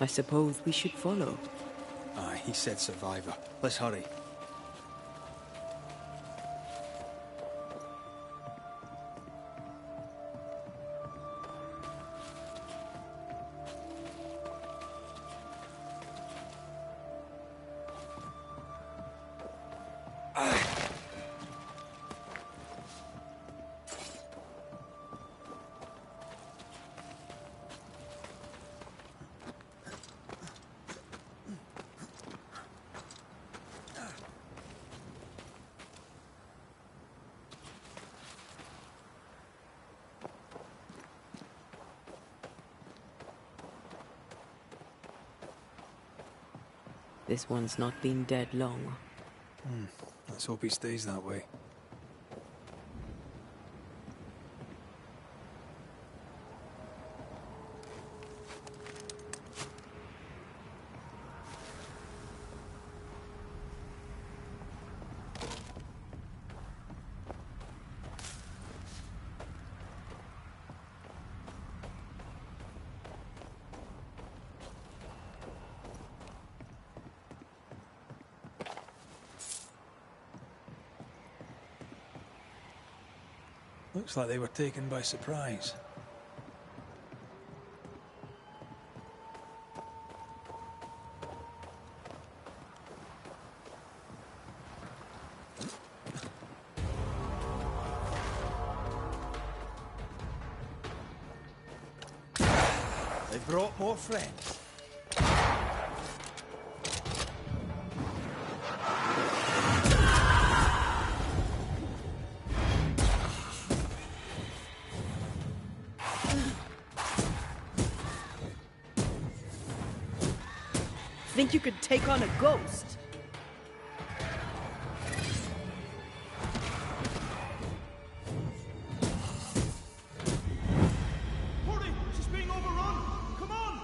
I suppose we should follow. Aye, he said survivor. Let's hurry. This one's not been dead long. Let's hope he stays that way. Looks like they were taken by surprise. They brought more friends. Think you could take on a ghost? Hurry! She's being overrun! Come on!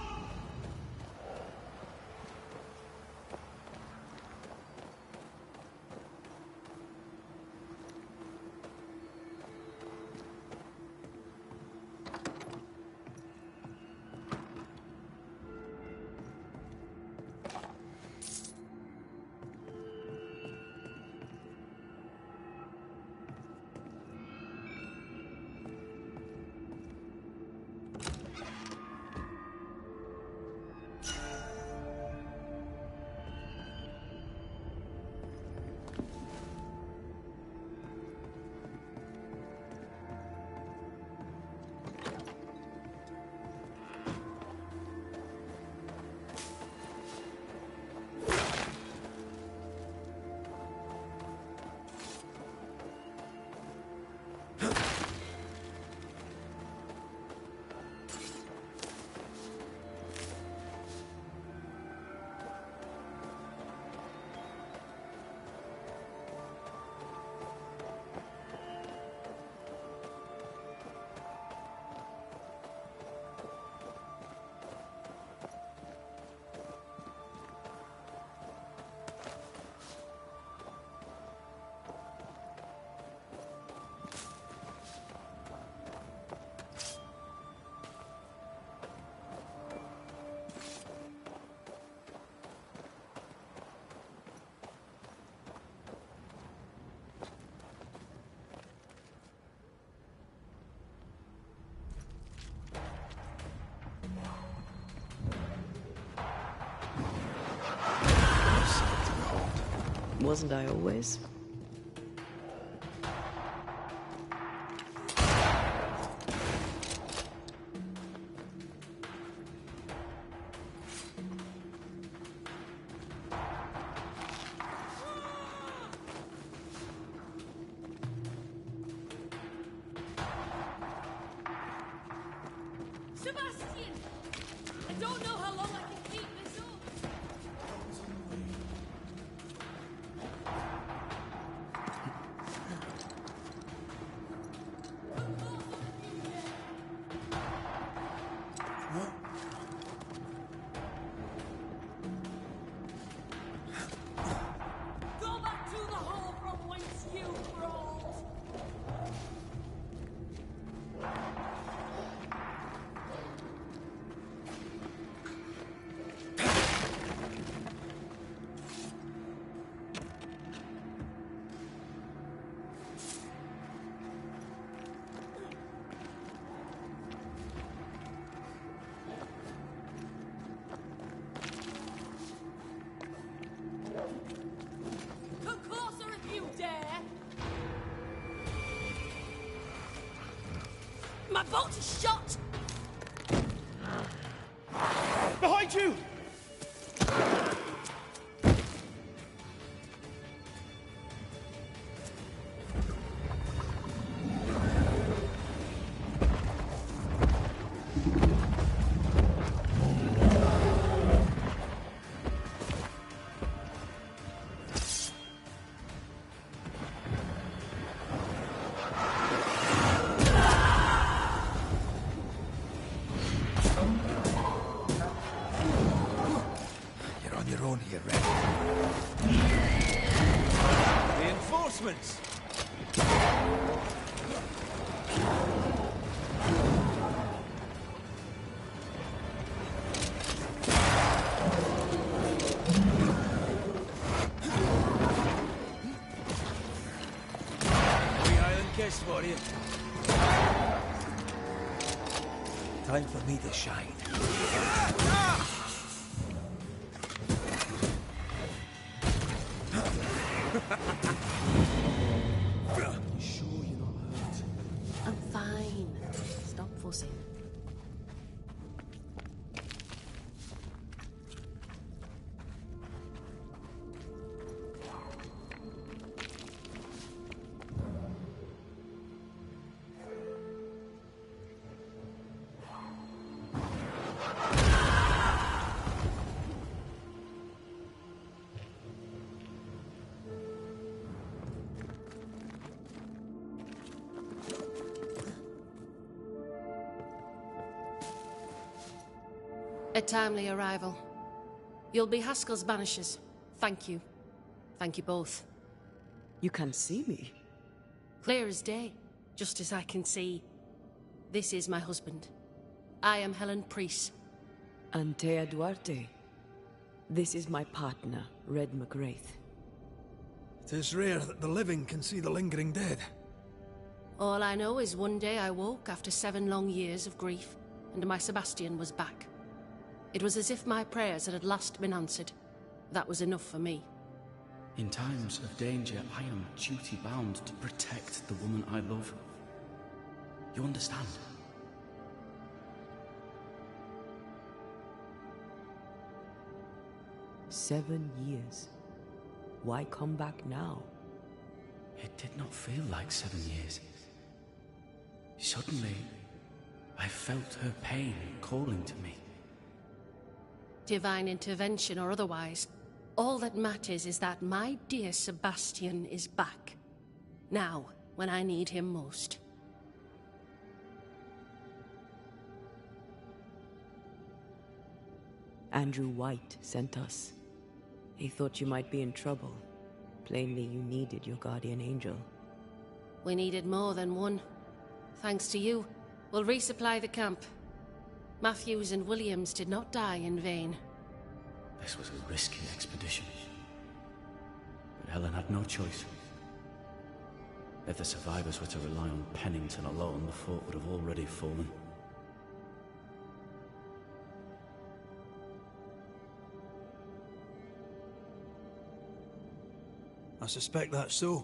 Wasn't I always? Sebastian! I don't know how long I can keep this up. Go back to the hole from whence you crawled. My boat is shot! Behind you! Reinforcements! Three island kiss for you. Time for me to shine. You sure you're not hurt? I'm fine. Stop fussing. A timely arrival. You'll be Haskell's Banishers. Thank you. Thank you both. You can see me. Clear as day, just as I can see. This is my husband. I am Helen Priest. Antea Duarte. This is my partner, Red McGrath. It is rare that the living can see the lingering dead. All I know is one day I woke after 7 long years of grief, and my Sebastian was back. It was as if my prayers had at last been answered. That was enough for me. In times of danger, I am duty-bound to protect the woman I love. You understand? "7 years. Why come back now?" It did not feel like 7 years. Suddenly, I felt her pain calling to me. Divine intervention or otherwise, all that matters is that my dear Sebastian is back. Now, when I need him most. Andrew White sent us. He thought you might be in trouble. Plainly, you needed your guardian angel. We needed more than one. Thanks to you, we'll resupply the camp. Matthews and Williams did not die in vain. This was a risky expedition. But Helen had no choice. If the survivors were to rely on Pennington alone, the fort would have already fallen. I suspect that's so.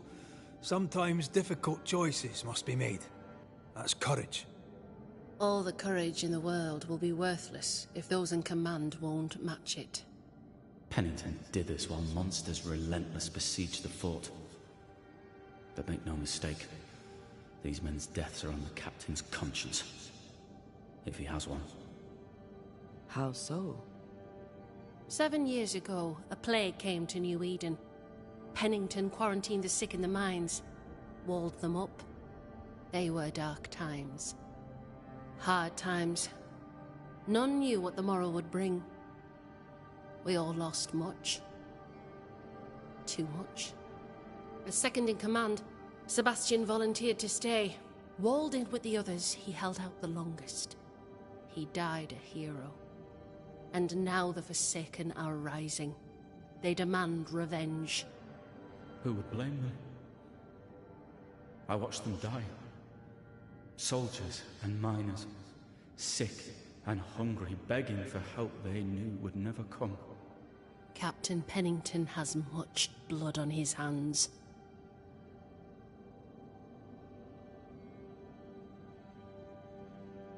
Sometimes difficult choices must be made. That's courage. All the courage in the world will be worthless if those in command won't match it. Pennington did this while monsters relentless besieged the fort. But make no mistake, these men's deaths are on the captain's conscience. If he has one. How so? 7 years ago, a plague came to New Eden. Pennington quarantined the sick in the mines, walled them up. They were dark times. Hard times. None knew what the morrow would bring. We all lost much. Too much. As second in command, Sebastian volunteered to stay. Walled in with the others, he held out the longest. He died a hero. And now the Forsaken are rising. They demand revenge. Who would blame them? I watched them die. Soldiers and miners, sick and hungry, begging for help they knew would never come. Captain Pennington has much blood on his hands.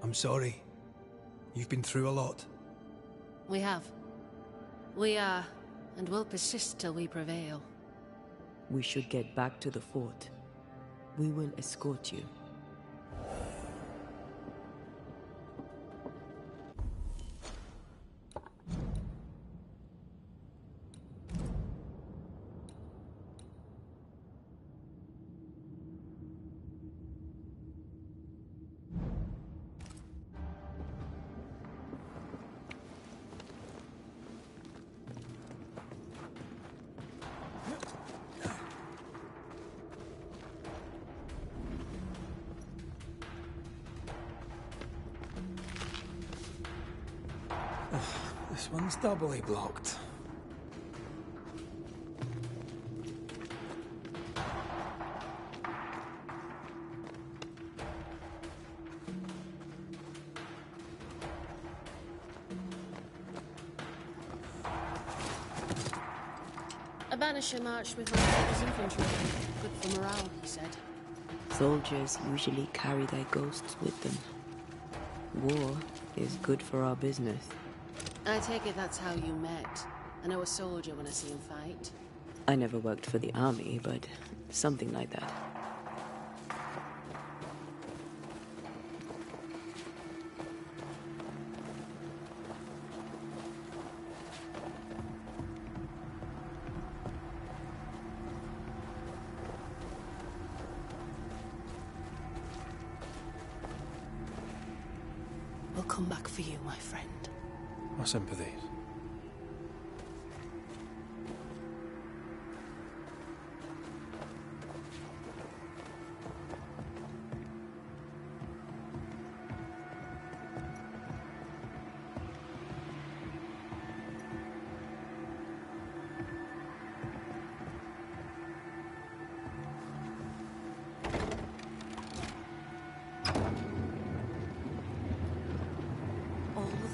I'm sorry. You've been through a lot. We have. We are, and will persist till we prevail. We should get back to the fort. We will escort you. This one's doubly blocked. A Banisher marched with his infantry. Good for morale, he said. Soldiers usually carry their ghosts with them. War is good for our business. I take it that's how you met. I know a soldier when I see him fight. I never worked for the army, but something like that. We'll come back for you, my friend. My sympathies.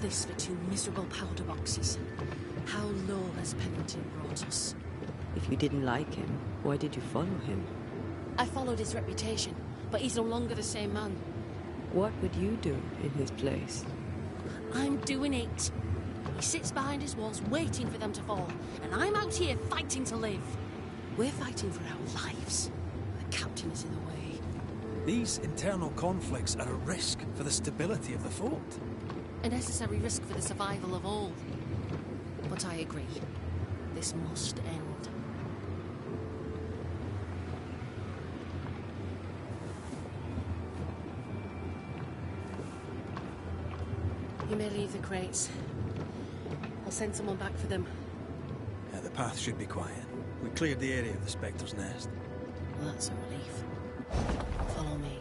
This for 2 miserable powder boxes. How low has Pennington brought us? If you didn't like him, why did you follow him? I followed his reputation, but he's no longer the same man. What would you do in his place? I'm doing it. He sits behind his walls waiting for them to fall, and I'm out here fighting to live. We're fighting for our lives. The captain is in the way. These internal conflicts are a risk for the stability of the fort. A necessary risk for the survival of all. But I agree. This must end. You may leave the crates. I'll send someone back for them. Yeah, the path should be quiet. We cleared the area of the Spectre's nest. Well, that's a relief. Follow me.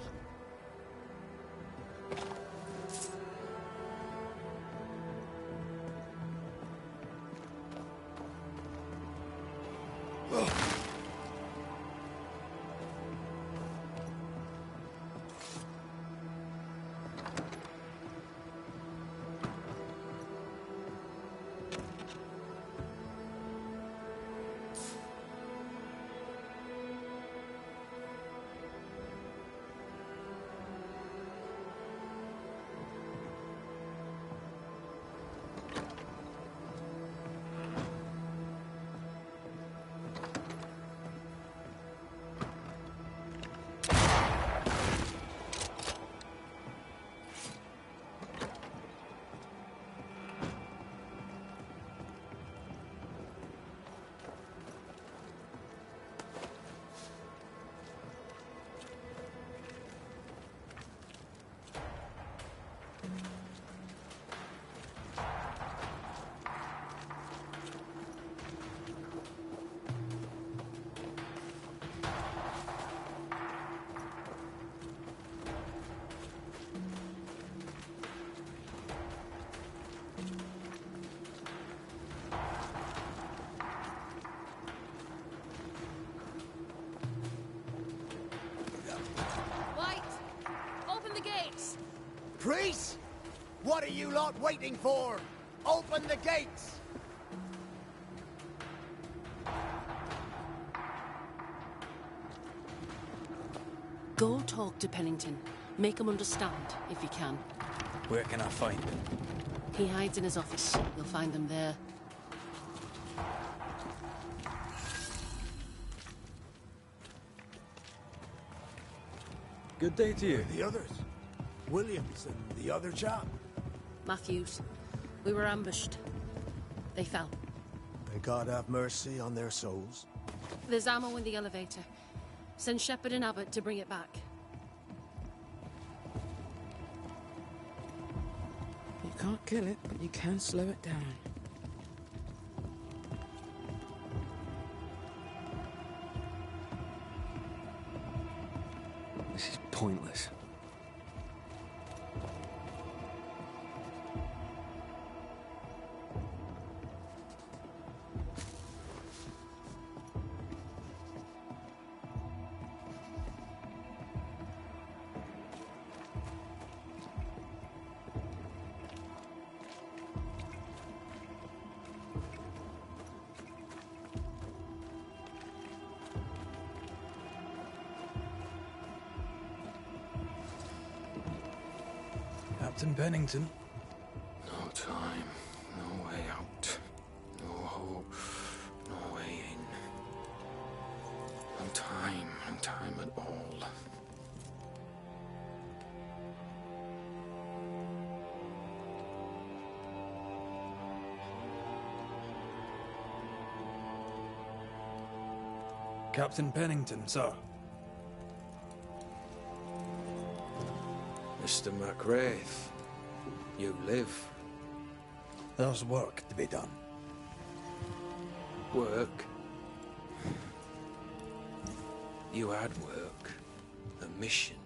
Priest? What are you lot waiting for? Open the gates! Go talk to Pennington. Make him understand, if you can. Where can I find him? He hides in his office. You'll find him there. Good day to you. The others? Williams and the other chap? Matthews. We were ambushed. They fell. May God have mercy on their souls. There's ammo in the elevator. Send Shepard and Abbott to bring it back. You can't kill it, but you can slow it down. This is pointless. Captain Pennington. No time, no way out, no hope, no way in. No time at all. Captain Pennington, sir. Mr. McWraith, you live. There's work to be done. Work? You had work. A mission.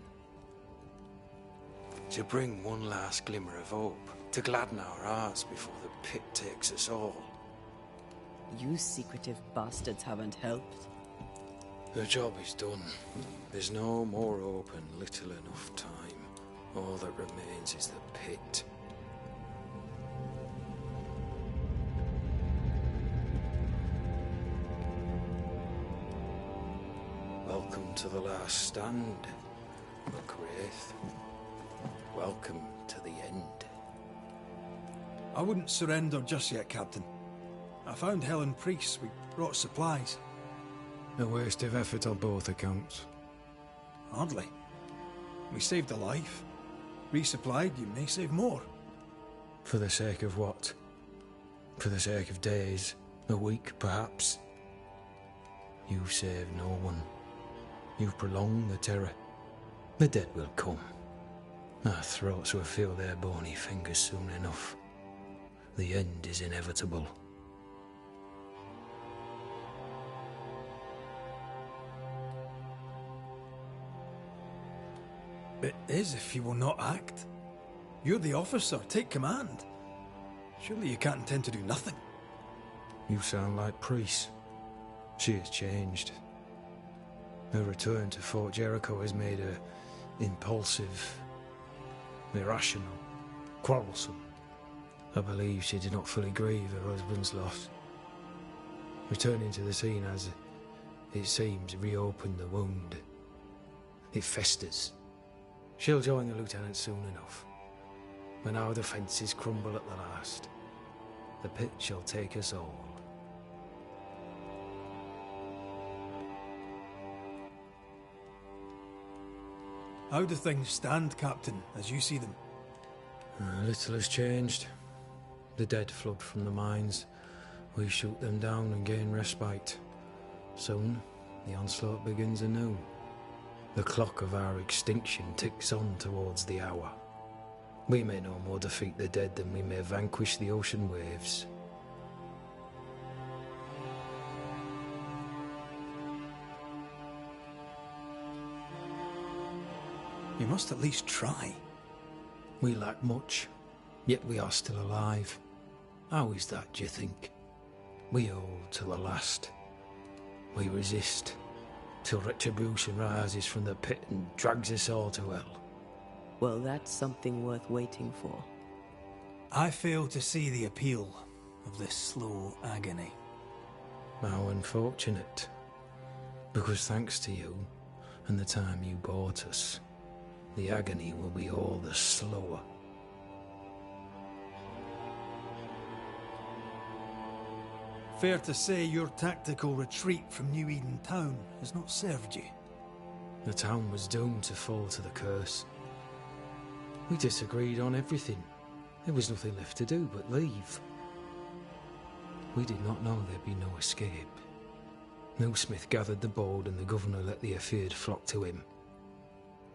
To bring one last glimmer of hope. To gladden our hearts before the pit takes us all. You secretive bastards haven't helped. The job is done. There's no more hope and little enough time. All that remains is the pit. Welcome to the last stand, McWraith. Welcome to the end. I wouldn't surrender just yet, Captain. I found Helen Priest. We brought supplies. A waste of effort on both accounts. Hardly. We saved a life. Resupplied, you may save more. For the sake of what? For the sake of days, a week perhaps? You've saved no one. You've prolonged the terror. The dead will come. Our throats will feel their bony fingers soon enough. The end is inevitable. It is if you will not act. You're the officer, take command. Surely you can't intend to do nothing. You sound like Priest. She has changed. Her return to Fort Jericho has made her impulsive, irrational, quarrelsome. I believe she did not fully grieve her husband's loss. Returning to the scene has, it seems, reopened the wound. It festers. She'll join the lieutenant soon enough. When our defences crumble at the last, the pit shall take us all. How do things stand, Captain, as you see them? Little has changed. The dead flood from the mines. We shoot them down and gain respite. Soon, the onslaught begins anew. The clock of our extinction ticks on towards the hour. We may no more defeat the dead than we may vanquish the ocean waves. You must at least try. We lack much, yet we are still alive. How is that, do you think? We hold to the last. We resist, till retribution rises from the pit and drags us all to hell. Well, that's something worth waiting for. I fail to see the appeal of this slow agony. How unfortunate. Because thanks to you, and the time you bought us, the agony will be all the slower. Fair to say your tactical retreat from New Eden town has not served you. The town was doomed to fall to the curse. We disagreed on everything. There was nothing left to do but leave. We did not know there'd be no escape. No Smith gathered the board and the governor let the affair flock to him.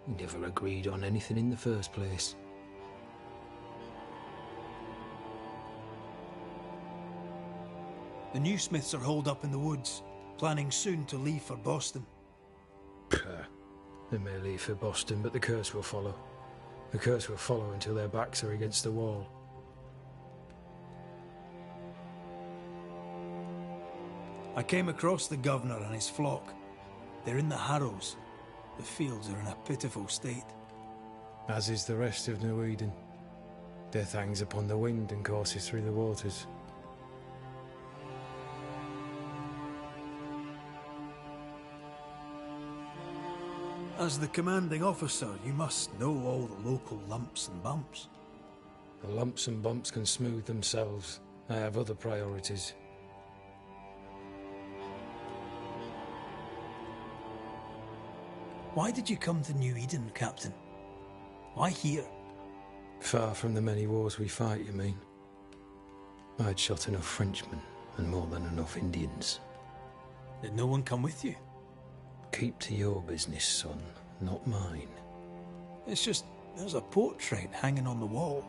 We never agreed on anything in the first place. The new Smiths are holed up in the woods, planning soon to leave for Boston. They may leave for Boston, but the curse will follow. The curse will follow until their backs are against the wall. I came across the governor and his flock. They're in the Harrows. The fields are in a pitiful state. As is the rest of New Eden. Death hangs upon the wind and courses through the waters. As the commanding officer, you must know all the local lumps and bumps. The lumps and bumps can smooth themselves. I have other priorities. Why did you come to New Eden, Captain? Why here? Far from the many wars we fight, you mean? I'd shot enough Frenchmen and more than enough Indians. Did no one come with you? Keep to your business, son, not mine. It's just, there's a portrait hanging on the wall.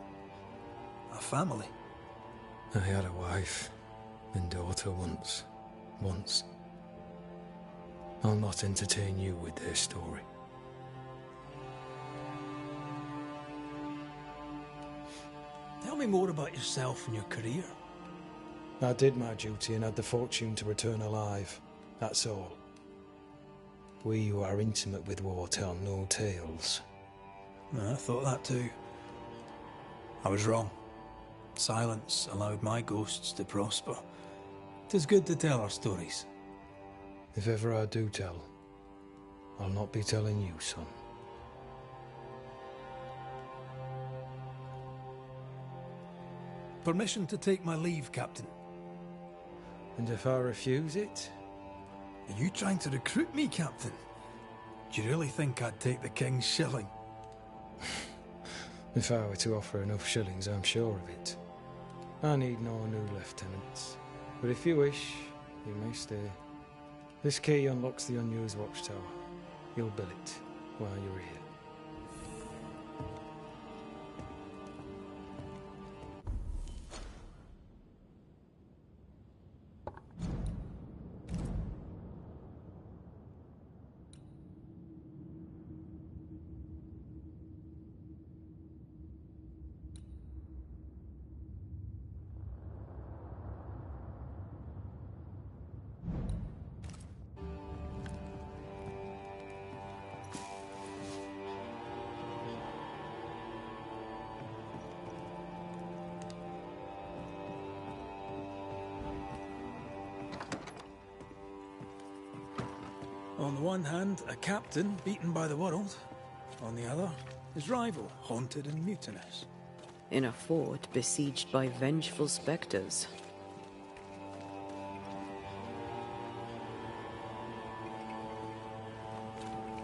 A family. I had a wife and daughter once. I'll not entertain you with their story. Tell me more about yourself and your career. I did my duty and had the fortune to return alive. That's all. We who are intimate with war tell no tales. I thought that too. I was wrong. Silence allowed my ghosts to prosper. 'Tis good to tell our stories. If ever I do tell, I'll not be telling you, son. Permission to take my leave, Captain. And if I refuse it? Are you trying to recruit me, Captain? Do you really think I'd take the King's shilling? If I were to offer enough shillings, I'm sure of it. I need no new lieutenants. But if you wish, you may stay. This key unlocks the unused watchtower. You'll bill it while you're here. On the one hand, a captain beaten by the world. On the other, his rival, haunted and mutinous. In a fort besieged by vengeful specters.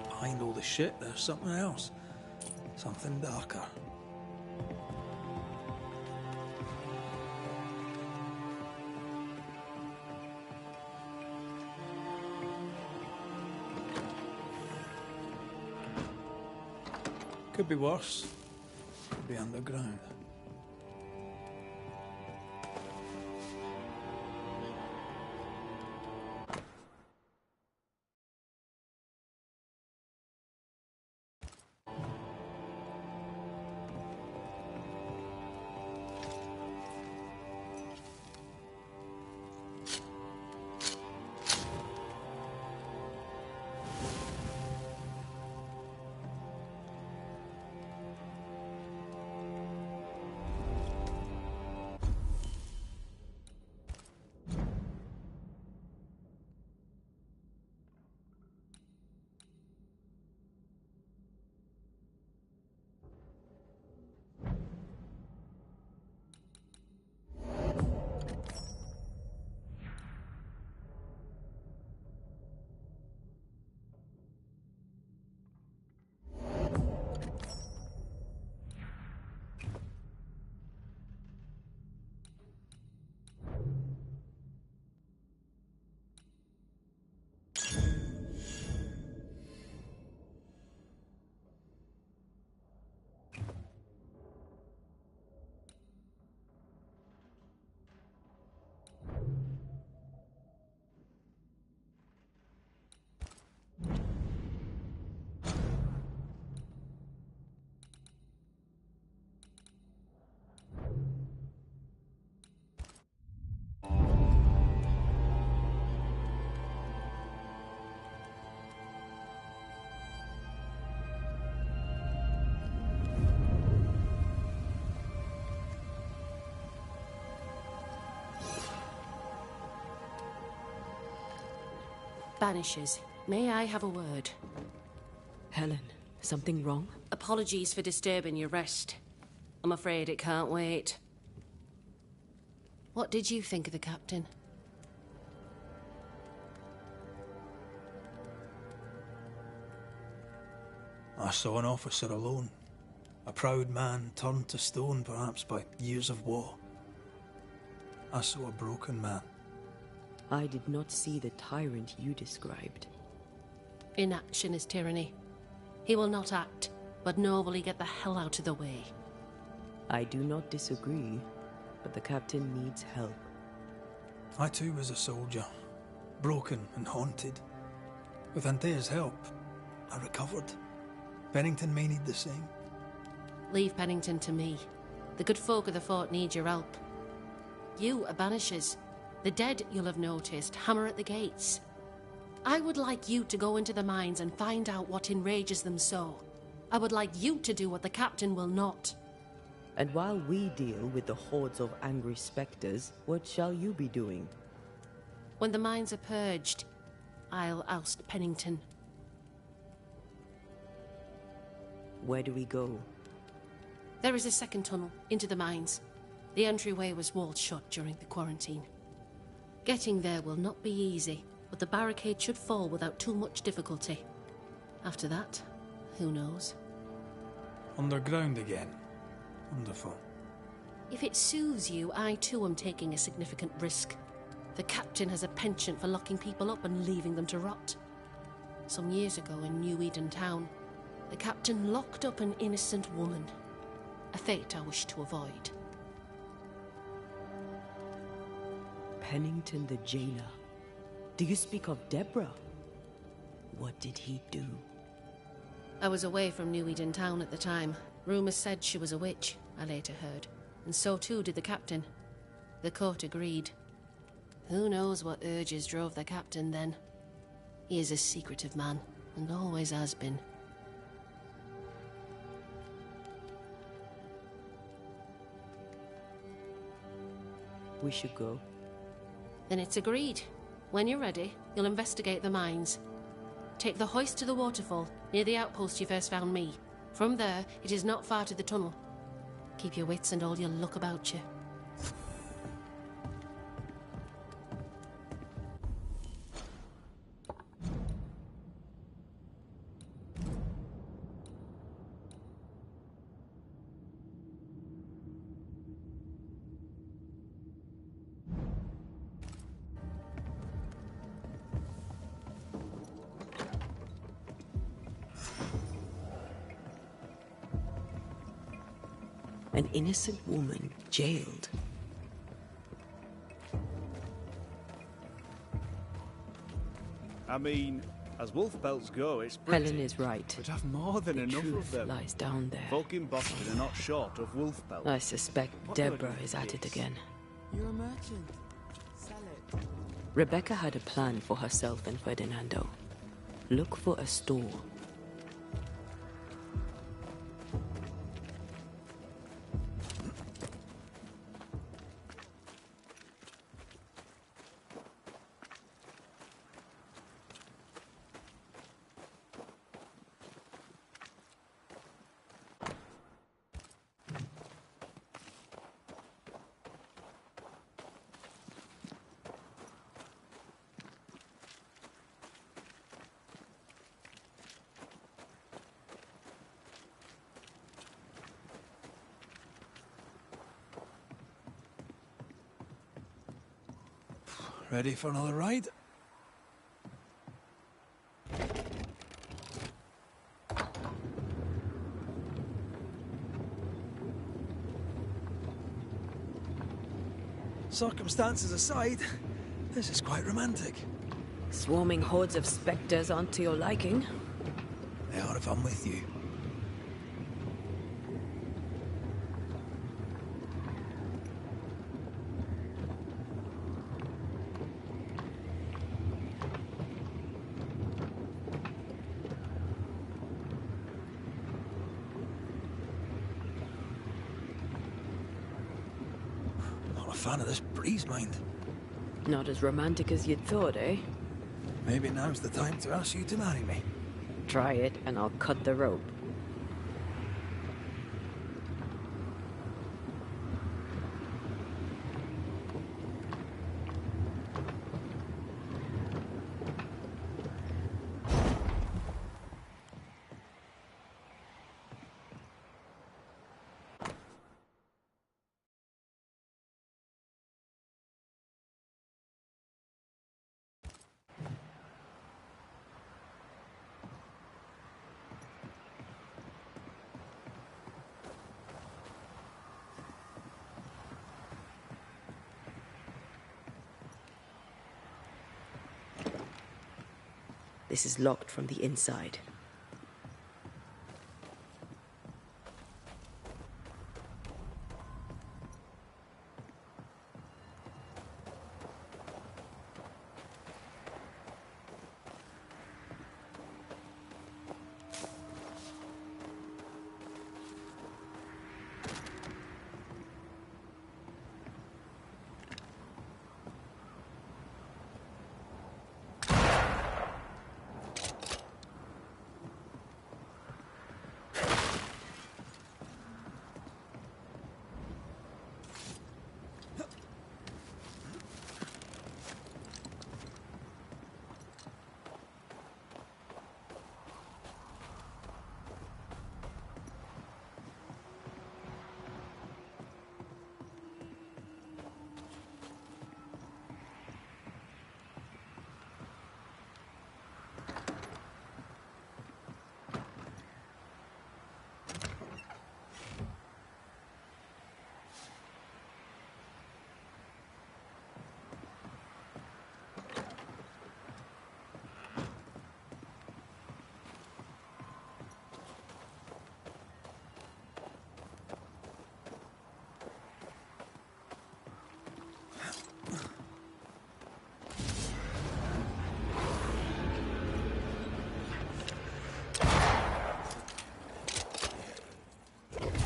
Behind all the shit, there's something else. Something darker. Could be worse. Could be underground. Banishers, may I have a word? Helen, something wrong? Apologies for disturbing your rest. I'm afraid it can't wait. What did you think of the captain? I saw an officer alone. A proud man turned to stone, perhaps by years of war. I saw a broken man. I did not see the tyrant you described. Inaction is tyranny. He will not act, but nor will he get the hell out of the way. I do not disagree, but the captain needs help. I too was a soldier, broken and haunted. With Antea's help, I recovered. Pennington may need the same. Leave Pennington to me. The good folk of the fort need your help. You are Banishers. The dead, you'll have noticed, hammer at the gates. I would like you to go into the mines and find out what enrages them so. I would like you to do what the captain will not. And while we deal with the hordes of angry spectres, what shall you be doing? When the mines are purged, I'll oust Pennington. Where do we go? There is a second tunnel into the mines. The entryway was walled shut during the quarantine. Getting there will not be easy, but the barricade should fall without too much difficulty. After that, who knows? Underground again. Wonderful. If it soothes you, I too am taking a significant risk. The captain has a penchant for locking people up and leaving them to rot. Some years ago in New Eden town, the captain locked up an innocent woman. A fate I wish to avoid. Pennington the jailer. Do you speak of Deborah? What did he do? I was away from New Eden town at the time. Rumours said she was a witch, I later heard. And so too did the captain. The court agreed. Who knows what urges drove the captain then? He is a secretive man, and always has been. We should go. Then it's agreed. When you're ready, you'll investigate the mines. Take the hoist to the waterfall, near the outpost you first found me. From there, it is not far to the tunnel. Keep your wits and all your luck about you. An innocent woman jailed. I mean, as wolf pelts go, it's pretty. Helen is right. We'd have more than enough of them. Lies down there. Folk in Boston are not short of wolf pelts. I suspect Deborah is at it again. You're a merchant. Sell it. Rebecca had a plan for herself and Ferdinando. Look for a store. Ready for another ride? Circumstances aside, this is quite romantic. Swarming hordes of spectres aren't to your liking. They are if I'm with you. Not a fan of this breeze, mind. Not as romantic as you'd thought, eh? Maybe now's the time to ask you to marry me. Try it, and I'll cut the rope. This is locked from the inside.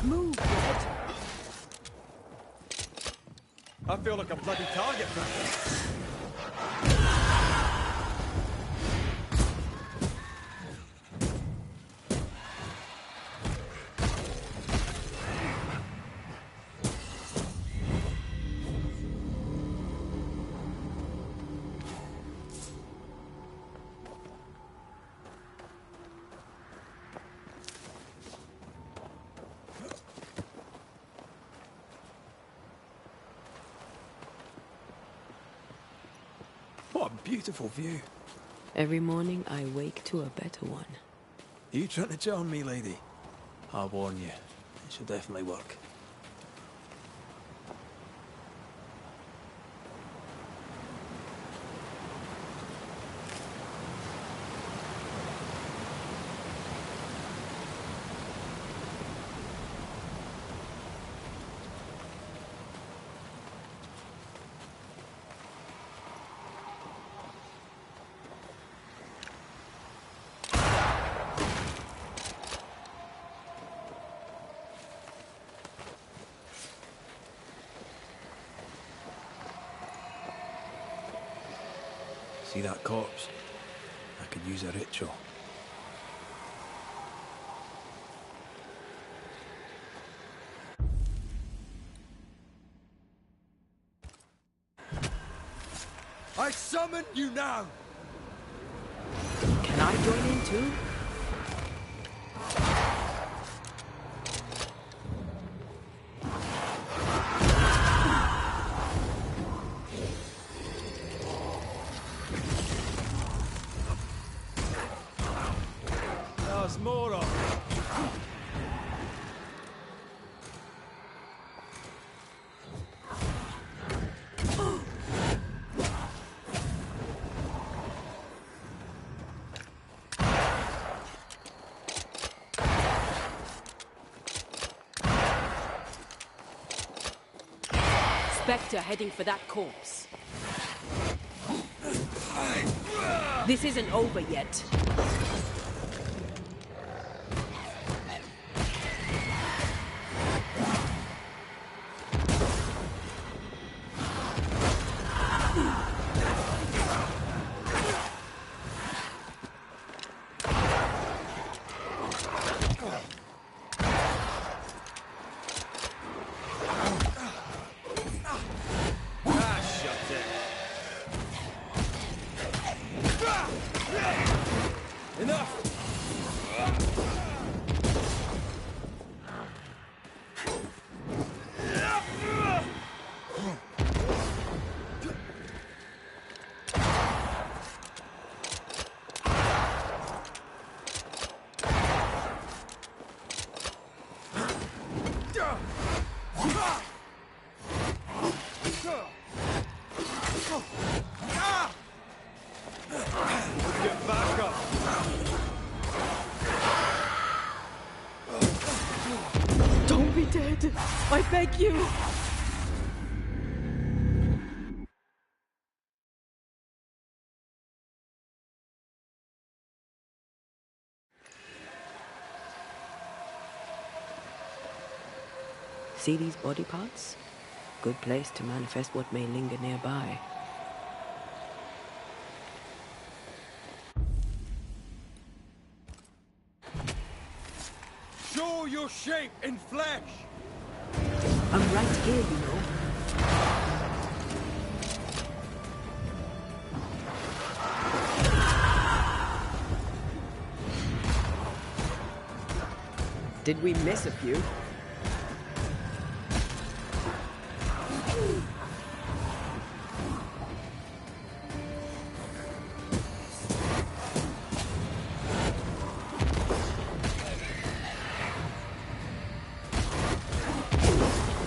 Move, Red. I feel like a bloody target practice. What a beautiful view. Every morning I wake to a better one. You trying to charm me, lady? I'll warn you. It should definitely work. See that corpse? I could use a ritual. I summon you now! Can I join in too? There's more of it. Spectre heading for that corpse. This isn't over yet. dead. I beg you. See these body parts? Good place to manifest what may linger nearby. Show your shape in flesh! I'm right here, you know. Did we miss a few?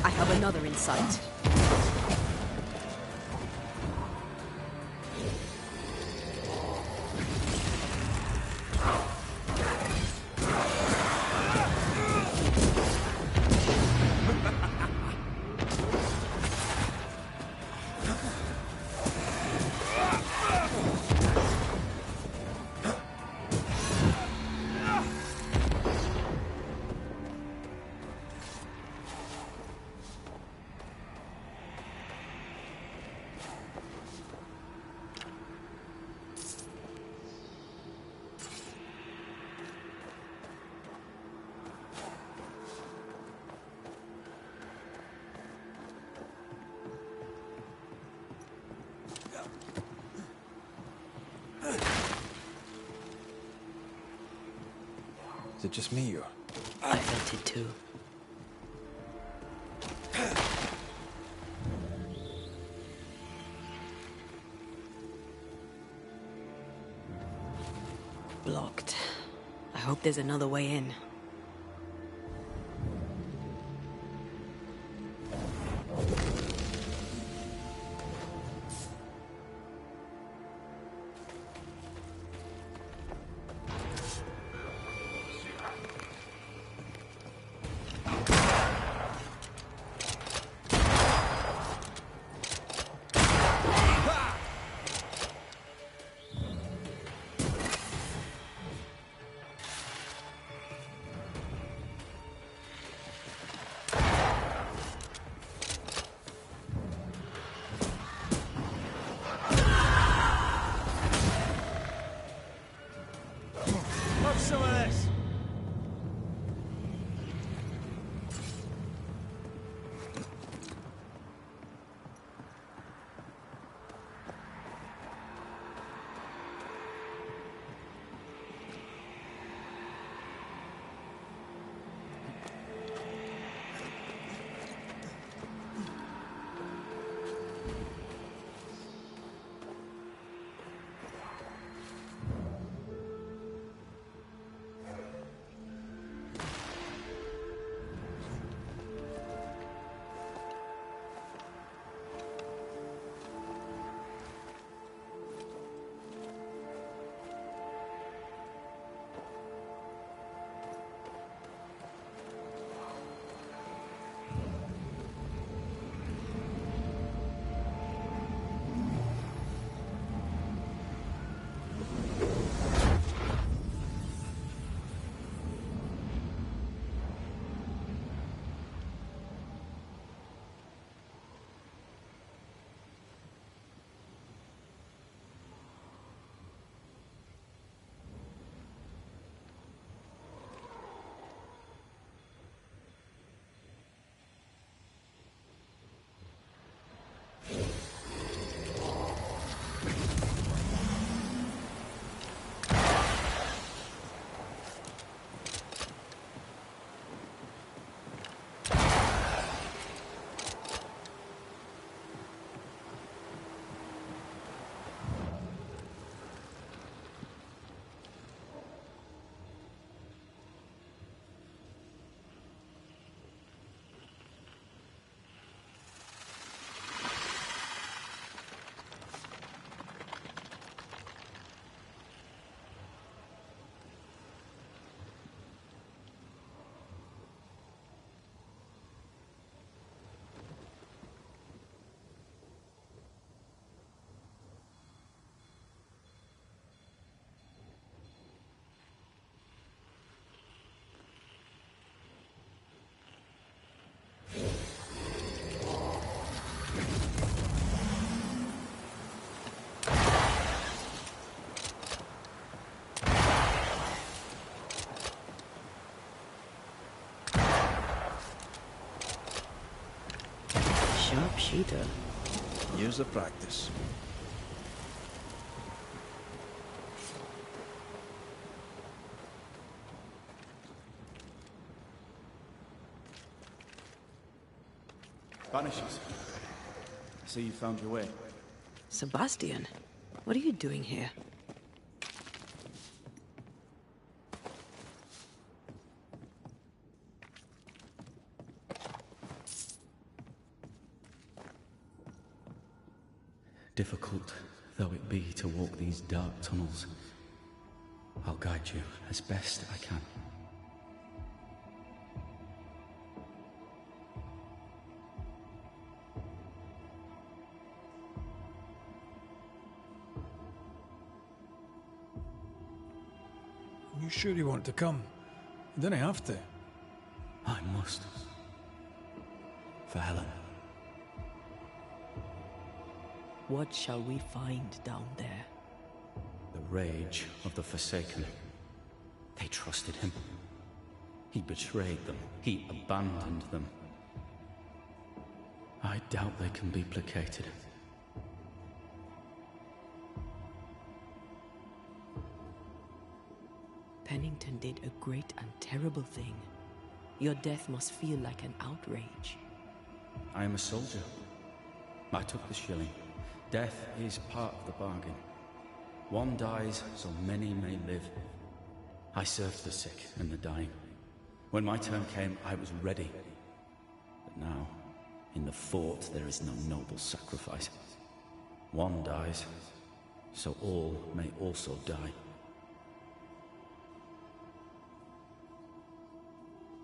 I have another in sight. Is it just me, or? I felt it too. Blocked. I hope there's another way in. sharpshooter. Years of practice. Banishers. I see you found your way. Sebastian, what are you doing here? Difficult though it be to walk these dark tunnels, I'll guide you as best I can. You sure you want to come? You don't have to. I must. For Helen. What shall we find down there? The rage of the Forsaken. They trusted him. He betrayed them. He abandoned them. I doubt they can be placated. Pennington did a great and terrible thing. Your death must feel like an outrage. I am a soldier. I took the shilling. Death is part of the bargain. One dies, so many may live. I served the sick and the dying. When my turn came, I was ready. But now, in the fort, there is no noble sacrifice. One dies, so all may also die.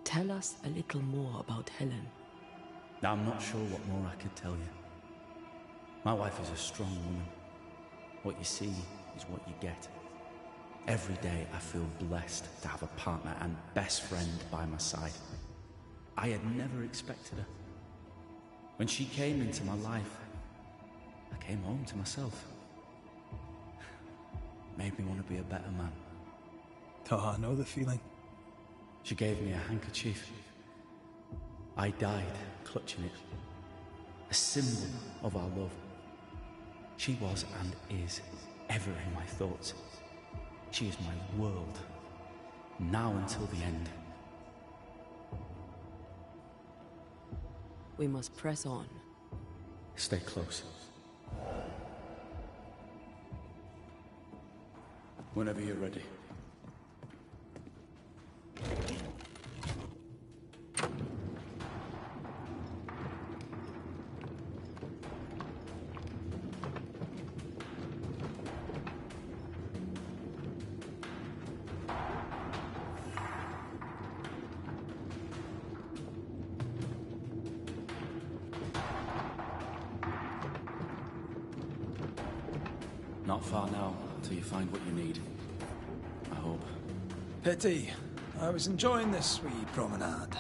Tell us a little more about Helen. I'm not sure what more I could tell you. My wife is a strong woman. What you see is what you get. Every day I feel blessed to have a partner and best friend by my side. I had never expected her. When she came into my life, I came home to myself. Made me want to be a better man. Oh, I know the feeling. She gave me a handkerchief. I died clutching it. A symbol of our love. She was and is ever in my thoughts. She is my world, now until the end. We must press on. Stay close. Whenever you're ready. Not far now, till you find what you need. I hope. Pity. I was enjoying this wee promenade.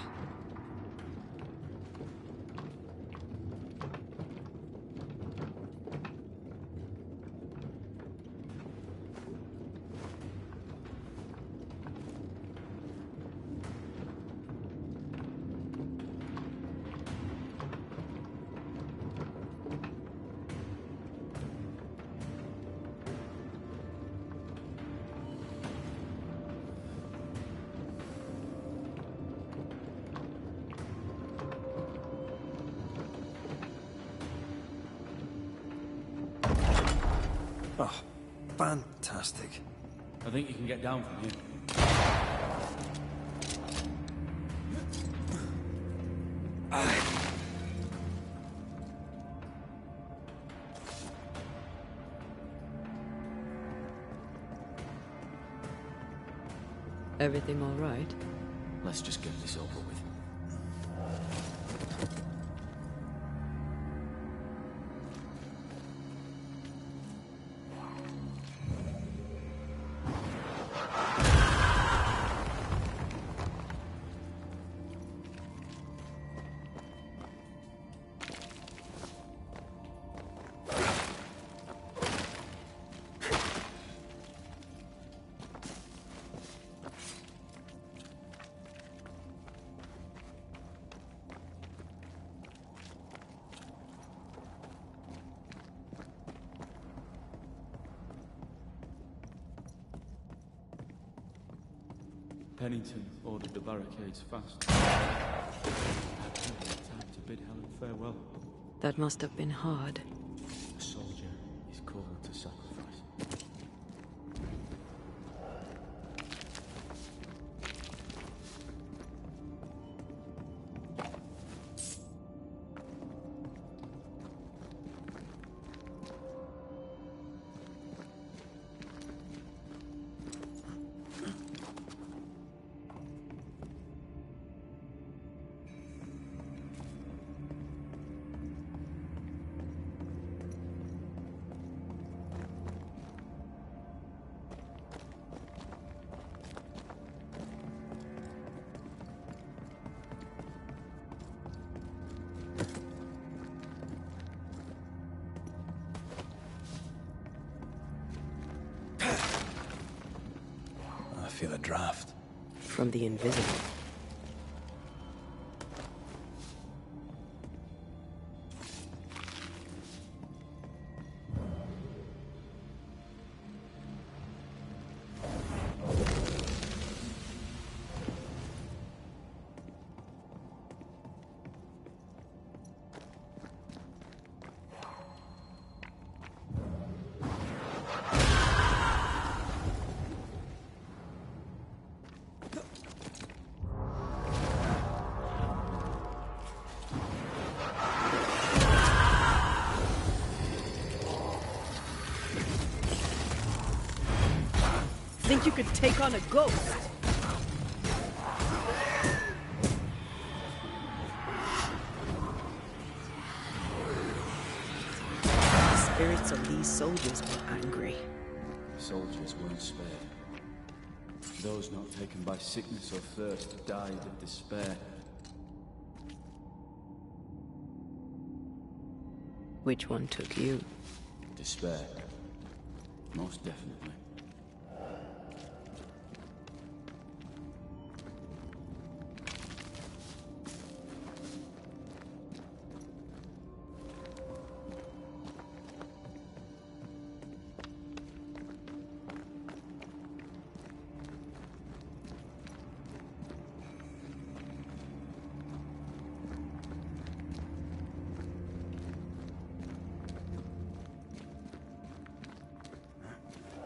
Oh, fantastic. I think you can get down from here. Everything all right? Let's just get this over with. Pennington ordered the barricades fast. Time to bid Helen farewell. That must have been hard. A soldier is called to sacrifice. I feel a draft. From the invisible. Think you could take on a ghost? The spirits of these soldiers were angry. Soldiers weren't spared. Those not taken by sickness or thirst died of despair. Which one took you? Despair. Most definitely.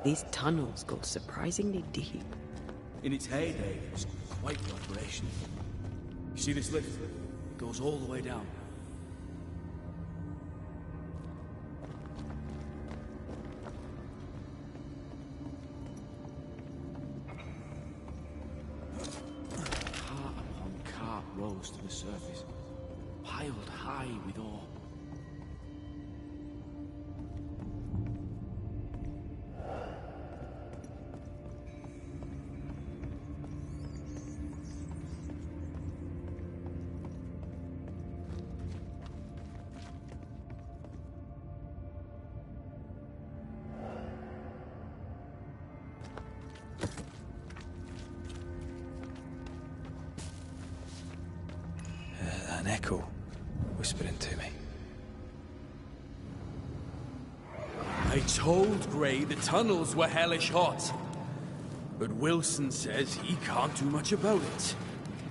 These tunnels go surprisingly deep. In its heyday, it was quite the operation. You see this lift? It goes all the way down. Cart upon cart rose to the surface, piled high with ore. An echo whispering to me. I told Gray the tunnels were hellish hot. But Wilson says he can't do much about it.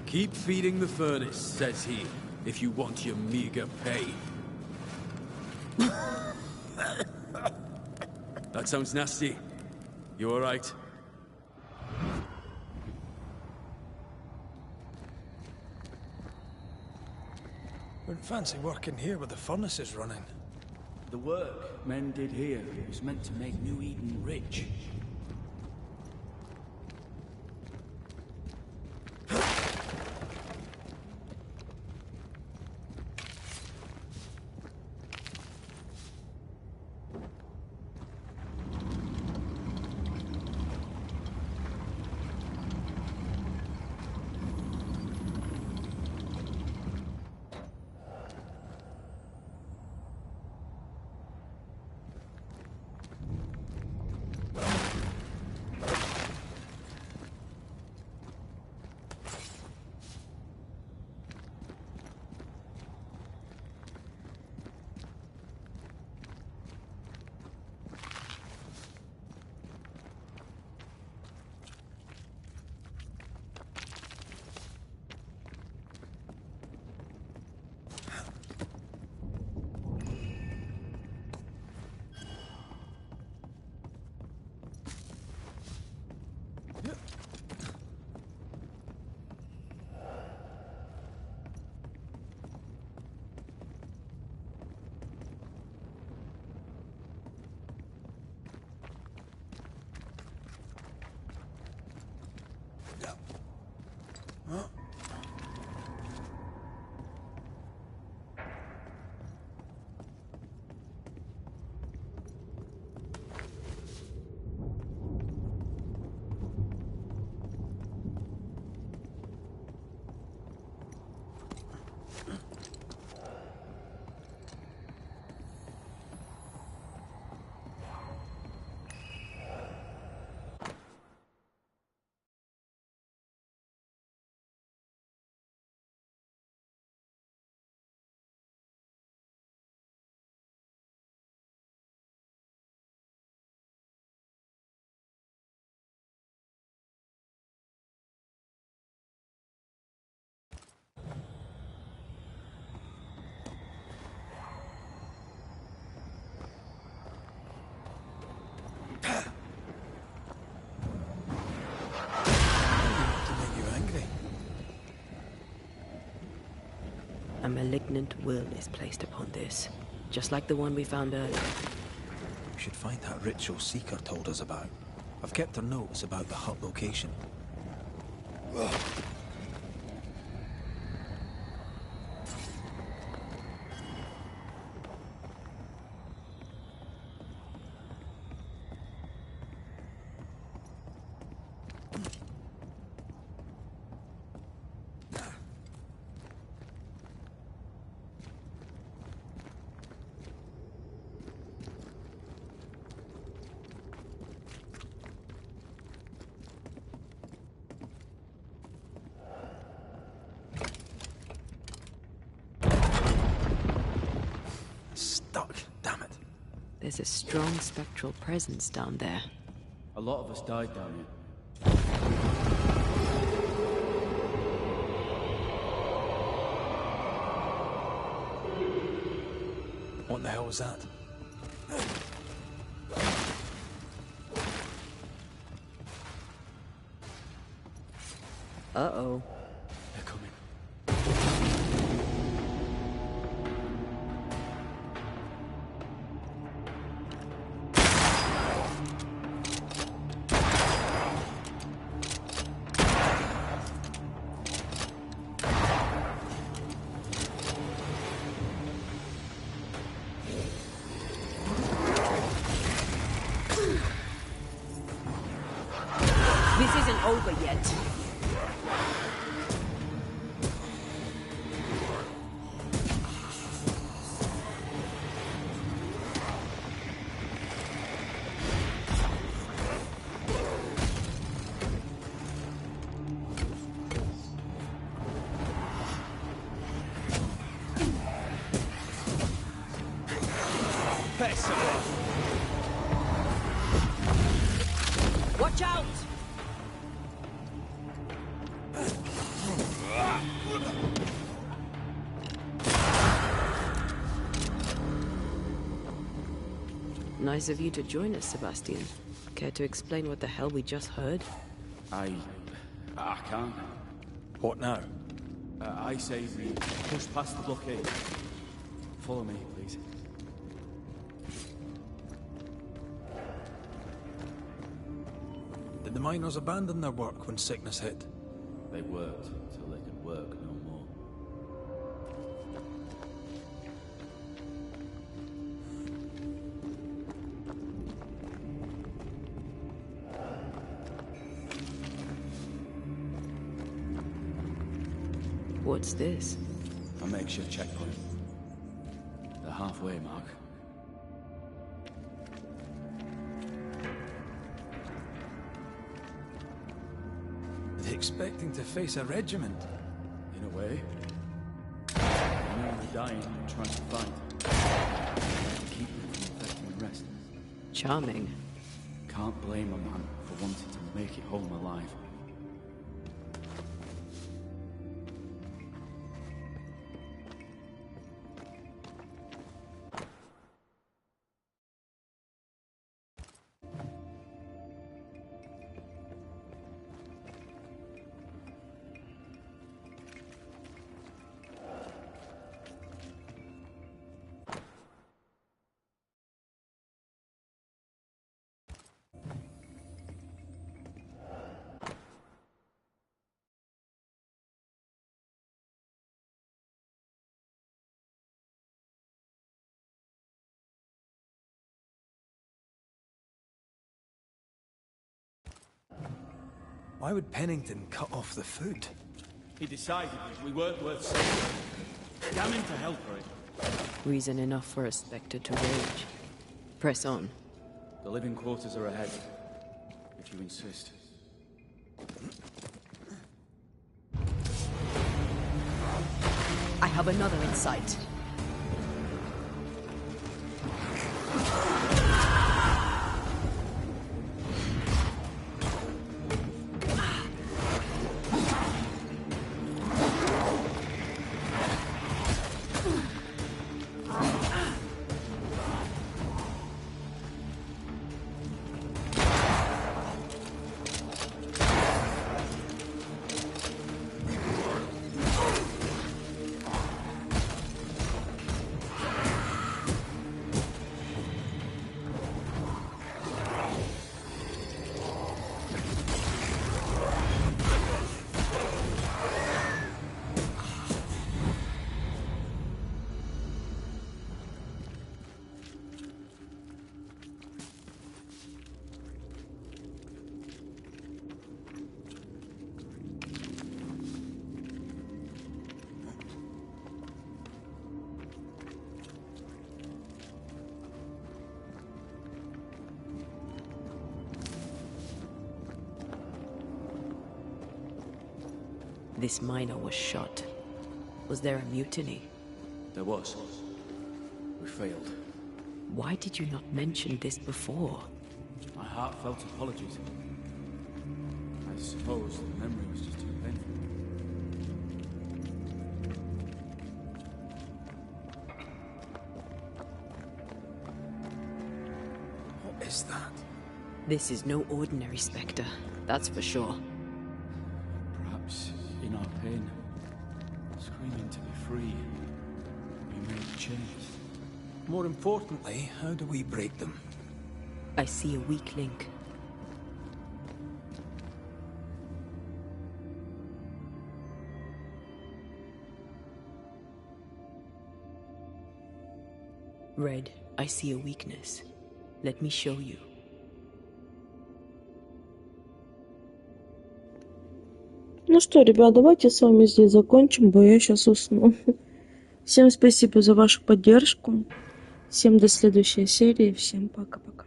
Keep feeding the furnace, says he, if you want your meager pay. That sounds nasty. You alright? Wouldn't fancy working here with the furnaces running. The work men did here was meant to make New Eden rich. A malignant will is placed upon this, just like the one we found earlier. We should find that ritual Seeker told us about. I've kept her notes about the hut location. Stuck, damn it. There's a strong spectral presence down there. A lot of us died down here. What the hell was that? Uh-oh. They're coming. This isn't over yet. Watch out! Nice of you to join us, Sebastian. Care to explain what the hell we just heard? I can't. What now? I say we push past the blockade. Follow me, please. Did the miners abandon their work when sickness hit? They worked till they could work no more. What's this? A makeshift checkpoint. The halfway mark. Are they expecting to face a regiment? In a way. Nearly dying and trying to fight. Keep them from infecting the rest. Charming. Can't blame a man for wanting to make it home alive. Why would Pennington cut off the food? He decided we weren't worth saving. Damn him to hell for it. Reason enough for a Spectre to rage. Press on. The living quarters are ahead, if you insist. I have another in sight. This miner was shot. Was there a mutiny? There was. We failed. Why did you not mention this before? My heartfelt apologies. I suppose the memory was just too painful. What is that? This is no ordinary spectre, that's for sure. Perhaps, in our pain, screaming to be free, we made chains. More importantly, how do we break them? I see a weak link. Red, I see a weakness. Let me show you. Ну что, ребят, давайте с вами здесь закончим, бо я сейчас усну. Всем спасибо за вашу поддержку. Всем до следующей серии. Всем пока-пока.